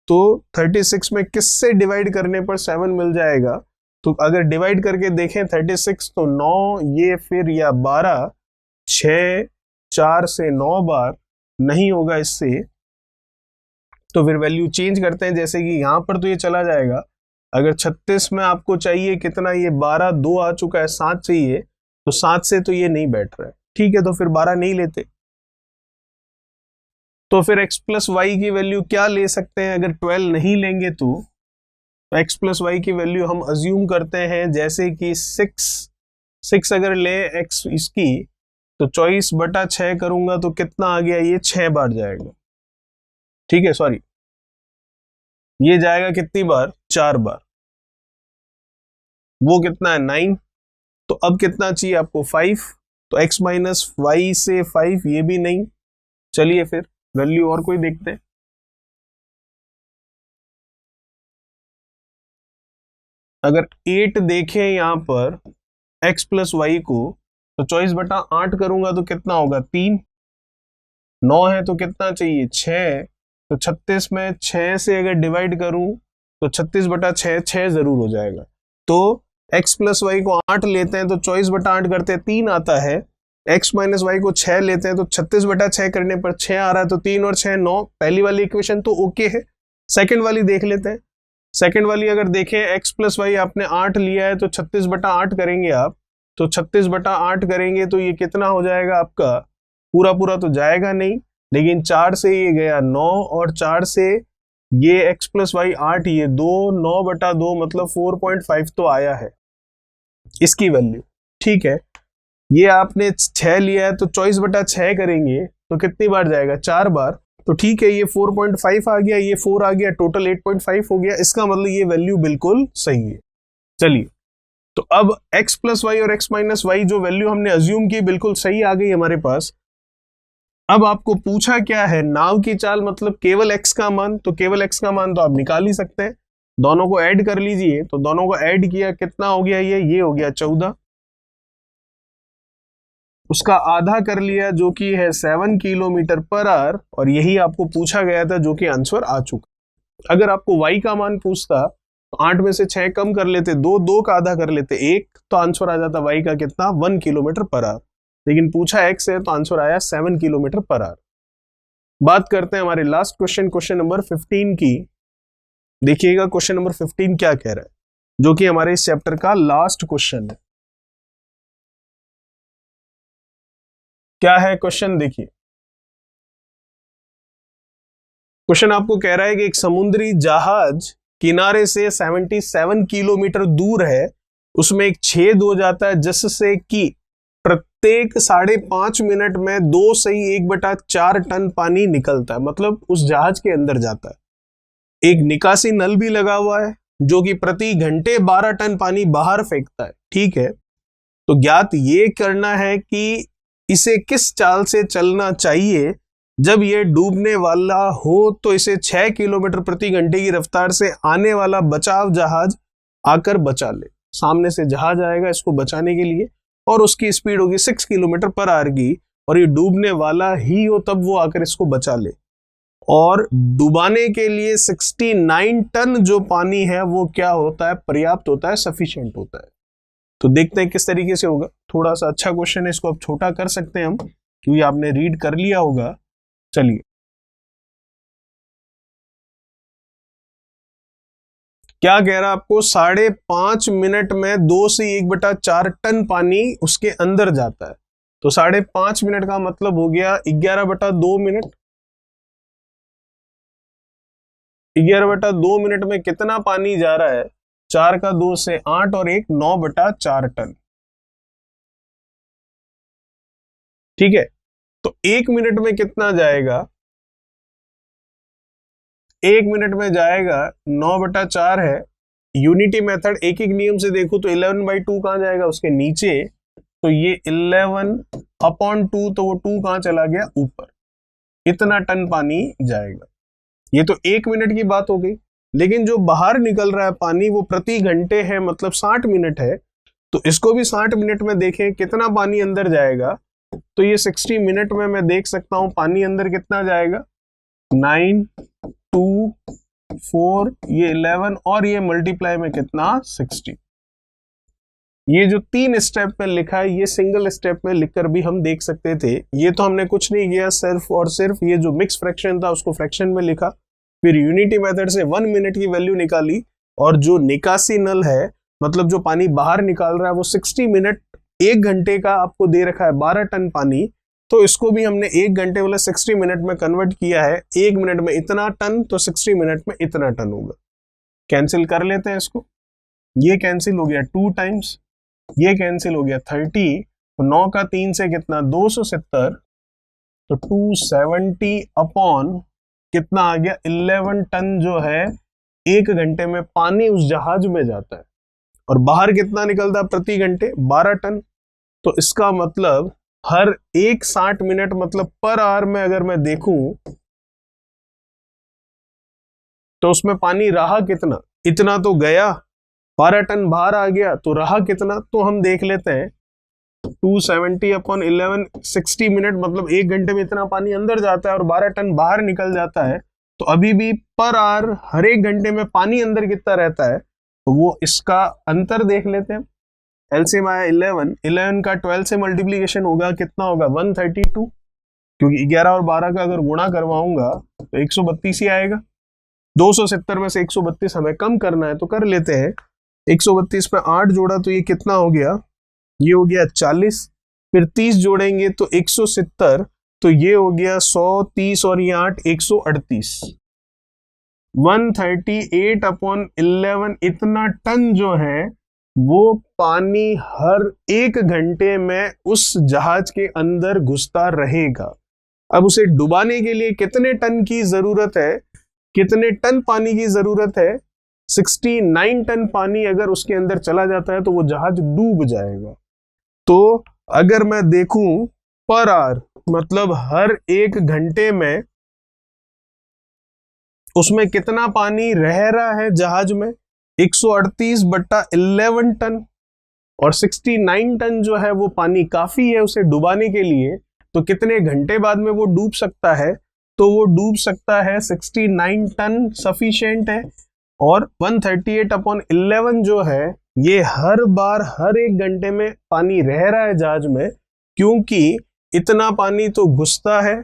तो 36 में किससे डिवाइड करने पर 7 मिल जाएगा। तो अगर डिवाइड करके देखें 36, तो 9 ये फिर या 12, 6 4 से 9 बार नहीं होगा इससे, तो फिर वैल्यू चेंज करते हैं। जैसे कि यहां पर तो ये चला जाएगा। अगर 36 में आपको चाहिए कितना, ये 12, 2 आ चुका है, 7 चाहिए, तो 7 से तो ये नहीं बैठ रहा है। ठीक है, तो फिर 12 नहीं लेते। तो फिर x प्लस वाई की वैल्यू क्या ले सकते हैं, अगर 12 नहीं लेंगे तो x प्लस वाई की वैल्यू हम अज्यूम करते हैं जैसे कि 6 अगर ले x इसकी, तो 24/6 करूंगा तो कितना आ गया, ये 6 बार जाएगा। ठीक है, सॉरी, ये जाएगा कितनी बार, 4 बार। वो कितना है, 9। तो अब कितना चाहिए आपको, 5। तो x माइनस वाई से 5 ये भी नहीं। चलिए फिर वैल्यू और कोई देखते हैं। अगर 8 देखें यहां पर x प्लस वाई को, तो 24/8 करूंगा तो कितना होगा 3, 9 है तो कितना चाहिए 6, तो 36 में 6 से अगर डिवाइड करूं तो 36/6 6 जरूर हो जाएगा। तो x प्लस वाई को 8 लेते हैं तो 24/8 करते हैं 3 आता है, x माइनस वाई को 6 लेते हैं तो 36/6 करने पर 6 आ रहा है, तो 3 और 6 9। पहली वाली इक्वेशन तो ओके है। सेकंड वाली देख लेते हैं। सेकंड वाली अगर देखें x प्लस वाई आपने 8 लिया है तो 36/8 करेंगे आप, तो 36/8 करेंगे तो ये कितना हो जाएगा आपका, पूरा पूरा तो जाएगा नहीं, लेकिन 4 से ये गया 9 और 4 से ये x प्लस वाई 8, ये 2, 9/2 मतलब 4.5 तो आया है इसकी वैल्यू। ठीक है, ये आपने 6 लिया है तो 24/6 करेंगे तो कितनी बार जाएगा 4 बार, तो ठीक है ये 4.5 आ गया, ये 4 आ गया, टोटल 8.5 हो गया। इसका मतलब ये वैल्यू बिल्कुल सही है। चलिए, तो अब x प्लस वाई और x माइनस वाई जो वैल्यू हमने अज्यूम की बिल्कुल सही आ गई हमारे पास। अब आपको पूछा क्या है, नाव की चाल मतलब केवल x का मान, तो केवल x का मान तो आप निकाल ही सकते हैं, दोनों को ऐड कर लीजिए। तो दोनों को ऐड किया कितना हो गया, ये हो गया 14, उसका आधा कर लिया जो कि है 7 किलोमीटर पर आवर, और यही आपको पूछा गया था जो कि आंसर आ चुका। अगर आपको y का मान पूछता तो 8 में से 6 कम कर लेते, 2 का आधा कर लेते 1, तो आंसर आ जाता y का कितना 1 किलोमीटर पर आवर। लेकिन पूछा x है तो आंसर आया 7 किलोमीटर पर आवर। बात करते हैं हमारे लास्ट क्वेश्चन, क्वेश्चन नंबर 15 की। देखिएगा क्वेश्चन नंबर 15 क्या कह रहा है, जो कि हमारे इस चैप्टर का लास्ट क्वेश्चन है। क्या है क्वेश्चन, देखिए क्वेश्चन आपको कह रहा है कि एक समुद्री जहाज किनारे से 77 किलोमीटर दूर है, उसमें एक छेद हो जाता है जिससे कि प्रत्येक 5.5 मिनट में 2 सही 1/4 टन पानी निकलता है, मतलब उस जहाज के अंदर जाता है। एक निकासी नल भी लगा हुआ है जो कि प्रति घंटे 12 टन पानी बाहर फेंकता है। ठीक है, तो ज्ञात ये करना है कि इसे किस चाल से चलना चाहिए, जब यह डूबने वाला हो तो इसे 6 किलोमीटर प्रति घंटे की रफ्तार से आने वाला बचाव जहाज आकर बचा ले। सामने से जहाज आएगा इसको बचाने के लिए और उसकी स्पीड होगी 6 किलोमीटर पर आवर की, और ये डूबने वाला ही हो तब वो आकर इसको बचा ले। और डुबाने के लिए 69 टन जो पानी है वो क्या होता है, पर्याप्त होता है, सफिशिएंट होता है। तो देखते हैं किस तरीके से होगा। थोड़ा सा अच्छा क्वेश्चन है, इसको अब छोटा कर सकते हैं हम क्योंकि आपने रीड कर लिया होगा। चलिए, क्या कह रहा है आपको, 5.5 मिनट में 2 से 1/4 टन पानी उसके अंदर जाता है। तो 5.5 मिनट का मतलब हो गया 11/2 मिनट। 11/2 मिनट में कितना पानी जा रहा है, 4 का 2 से 8 और 1 9/4 टन। ठीक है, तो 1 मिनट में कितना जाएगा, 1 मिनट में जाएगा 9/4 है। यूनिटी मेथड एक एक नियम से देखो तो 11/2 कहां जाएगा, उसके नीचे, तो ये 11/2, तो वो 2 कहां चला गया, ऊपर। इतना टन पानी जाएगा। ये तो 1 मिनट की बात हो गई, लेकिन जो बाहर निकल रहा है पानी वो प्रति घंटे है, मतलब 60 मिनट है। तो इसको भी 60 मिनट में देखें कितना पानी अंदर जाएगा, तो ये 60 मिनट में मैं देख सकता हूं पानी अंदर कितना जाएगा, 9, 2, 4, ये 11 और ये मल्टीप्लाई में कितना 60। ये जो 3 स्टेप में लिखा है ये सिंगल स्टेप में लिखकर भी हम देख सकते थे। ये तो हमने कुछ नहीं किया, सिर्फ और सिर्फ ये जो मिक्स फ्रैक्शन था उसको फ्रैक्शन में लिखा, फिर यूनिटी मेथड से 1 मिनट की वैल्यू निकाली, और जो निकासी नल है मतलब जो पानी बाहर निकाल रहा है वो 60 मिनट, 1 घंटे का आपको दे रखा है 12 टन पानी, तो इसको भी हमने 1 घंटे वाला 60 मिनट में कन्वर्ट किया है। 1 मिनट में इतना टन तो 60 मिनट में इतना टन होगा। कैंसिल कर लेते हैं इसको, ये कैंसिल हो गया 2 टाइम्स, ये कैंसिल हो गया 30, तो 9 का 3 से कितना 270, तो 270 अपॉन कितना आ गया 11 टन जो है 1 घंटे में पानी उस जहाज में जाता है, और बाहर कितना निकलता है प्रति घंटे 12 टन। तो इसका मतलब हर 60 मिनट मतलब पर आवर में अगर मैं देखूं तो उसमें पानी रहा कितना, इतना तो गया, 12 टन बाहर आ गया, तो रहा कितना, तो हम देख लेते हैं। 270 अपॉन 11, 60 मिनट मतलब 1 घंटे में इतना पानी अंदर जाता है और 12 टन बाहर निकल जाता है। तो अभी भी पर आवर हर 1 घंटे में पानी अंदर कितना रहता है, तो वो इसका अंतर देख लेते हैं। एलसीएम आया 11 का 12 से मल्टीप्लीकेशन होगा, कितना होगा 132, क्योंकि 11 और 12 का अगर गुणा करवाऊंगा तो 132 ही आएगा। 270 में से 132 हमें कम करना है तो कर लेते हैं। 132 पे 8 जोड़ा तो ये कितना हो गया, ये हो गया 40, फिर 30 जोड़ेंगे तो 170, तो ये हो गया 100, 30 और ये 8, 138। 138 अपॉन 11 इतना टन जो है वो पानी हर 1 घंटे में उस जहाज के अंदर घुसता रहेगा। अब उसे डुबाने के लिए कितने टन की जरूरत है, कितने टन पानी की जरूरत है, 69 टन पानी अगर उसके अंदर चला जाता है तो वो जहाज डूब जाएगा। तो अगर मैं देखूं पर आवर मतलब हर 1 घंटे में उसमें कितना पानी रह रहा है जहाज में, 138 बट्टा 11 टन, और 69 टन जो है वो पानी काफी है उसे डुबाने के लिए। तो कितने घंटे बाद में वो डूब सकता है, तो वो डूब सकता है 69 टन सफिशिएंट है। और 138 अपॉन 11 जो है ये हर बार हर 1 घंटे में पानी रह रहा है जहाज में, क्योंकि इतना पानी तो घुसता है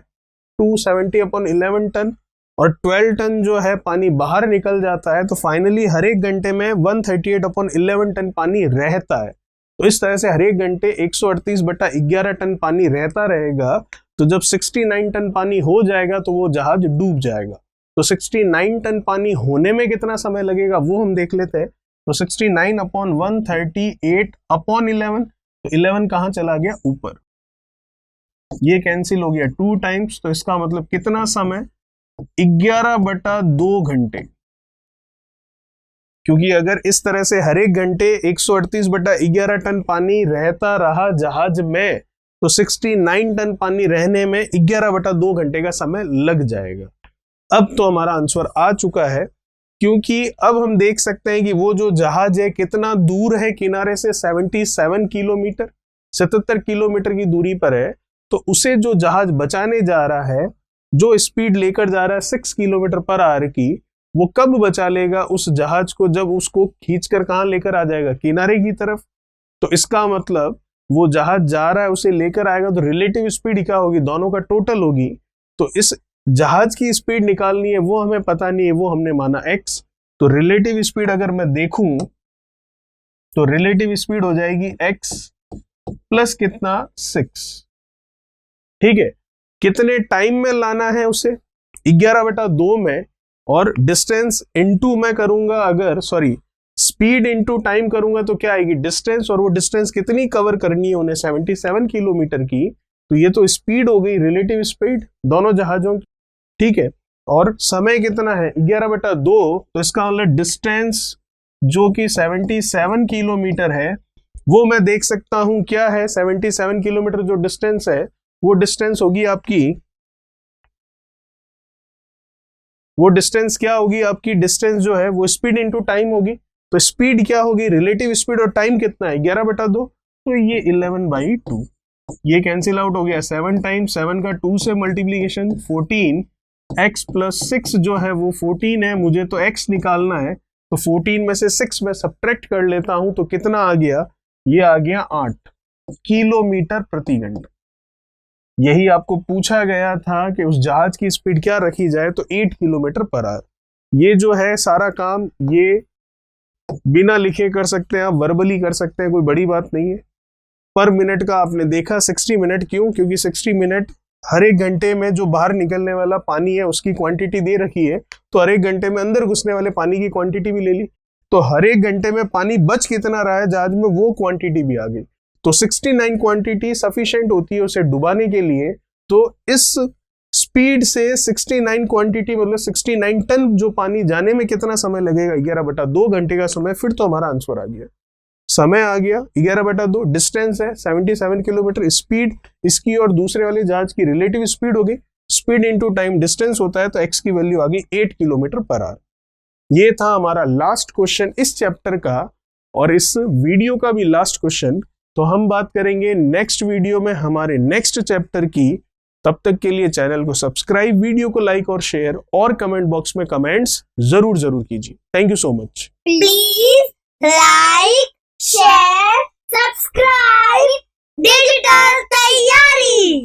270 अपॉन 11 टन, और 12 टन जो है पानी बाहर निकल जाता है। तो फाइनली हर 1 घंटे में 138 अपॉन 11 टन पानी रहता है। तो इस तरह से हर 1 घंटे 138 बटा 11 टन पानी रहता रहेगा। तो जब 69 टन पानी हो जाएगा तो वो जहाज डूब जाएगा। तो 69 टन पानी होने में कितना समय लगेगा वो हम देख लेते हैं। तो 69 अपॉन 138 अपॉन 11, तो 11 कहां चला गया ऊपर, ये कैंसिल हो गया 2 टाइम्स। तो इसका मतलब कितना समय, 11 बटा 2 घंटे। क्योंकि अगर इस तरह से हर 1 घंटे 138 बटा 11 टन पानी रहता रहा जहाज में, तो 69 टन पानी रहने में 11 बटा 2 घंटे का समय लग जाएगा। अब तो हमारा आंसर आ चुका है, क्योंकि अब हम देख सकते हैं कि वो जो जहाज है कितना दूर है किनारे से, 77 किलोमीटर, 77 किलोमीटर की दूरी पर है। तो उसे जो जहाज बचाने जा रहा है, जो स्पीड लेकर जा रहा है 6 किलोमीटर पर आवर की, वो कब बचा लेगा उस जहाज को, जब उसको खींचकर कहां लेकर आ जाएगा, किनारे की तरफ। तो इसका मतलब वो जहाज जा रहा है उसे लेकर आएगा तो रिलेटिव स्पीड क्या होगी, दोनों का टोटल होगी। तो इस जहाज की स्पीड निकालनी है, वो हमें पता नहीं है, वो हमने माना x। तो रिलेटिव स्पीड अगर मैं देखूं तो रिलेटिव स्पीड हो जाएगी x प्लस कितना 6। ठीक है, कितने टाइम में लाना है उसे, 11 बटा 2 में, और डिस्टेंस इनटू मैं करूंगा, अगर सॉरी स्पीड इनटू टाइम करूंगा तो क्या आएगी डिस्टेंस, और वो डिस्टेंस कितनी कवर करनी है उन्हें, 77 किलोमीटर की। तो ये तो स्पीड हो गई, रिलेटिव स्पीड दोनों जहाजों की। ठीक है, और समय कितना है 11 बटा 2, तो इसका मतलब डिस्टेंस जो कि 77 किलोमीटर है, वो मैं देख सकता हूं क्या है, 77 किलोमीटर जो डिस्टेंस है वो डिस्टेंस होगी आपकी, वो डिस्टेंस क्या होगी आपकी, डिस्टेंस जो है वो स्पीड इनटू टाइम होगी। तो स्पीड क्या होगी, रिलेटिव स्पीड, और टाइम कितना है 11 बटा 2, तो ये 11/2। ये कैंसिल आउट हो गया, 7 टाइम्स 7 का 2 से मल्टीप्लीकेशन 14, x प्लस 6 जो है वो 14 है, मुझे तो x निकालना है। तो 14 में से 6 में सब्ट्रैक्ट कर लेता हूं तो कितना आ गया, ये आ गया 8 किलोमीटर प्रति घंटा। यही आपको पूछा गया था कि उस जहाज की स्पीड क्या रखी जाए, तो 8 किलोमीटर पर आवर। ये जो है सारा काम ये बिना लिखे कर सकते हैं आप, वर्बली कर सकते हैं, कोई बड़ी बात नहीं है। पर मिनट का आपने देखा 60 मिनट, क्यों, क्योंकि 60 मिनट हर 1 घंटे में जो बाहर निकलने वाला पानी है उसकी क्वांटिटी दे रखी है, तो हर 1 घंटे में अंदर घुसने वाले पानी की क्वांटिटी भी ले ली। तो हर 1 घंटे में पानी बच कितना रहा है जहाज में, वो क्वांटिटी भी आ गई। तो 69 क्वांटिटी सफिशिएंट होती है उसे डुबाने के लिए। तो इस स्पीड से 69 क्वांटिटी मतलब 69 टन जो पानी जाने में कितना समय लगेगा, 11 बटा 2 घंटे का समय। फिर तो हमारा आंसर आ गया, समय आ गया 11 बटा 2, डिस्टेंस है 77 किलोमीटर, स्पीड इसकी और दूसरे वाले जहाज की रिलेटिव स्पीड हो गई, स्पीड इनटू टाइम डिस्टेंस होता है, तो x की वैल्यू आ गई 8 किलोमीटर पर आवर। ये था हमारा लास्ट क्वेश्चन इस चैप्टर का, और इस वीडियो का भी लास्ट क्वेश्चन। तो हम बात करेंगे नेक्स्ट वीडियो में हमारे नेक्स्ट चैप्टर की। तब तक के लिए चैनल को सब्सक्राइब, वीडियो को लाइक और शेयर और कमेंट बॉक्स में कमेंट्स जरूर कीजिए। Thank you so much. Please like, share, subscribe digital तैयारी।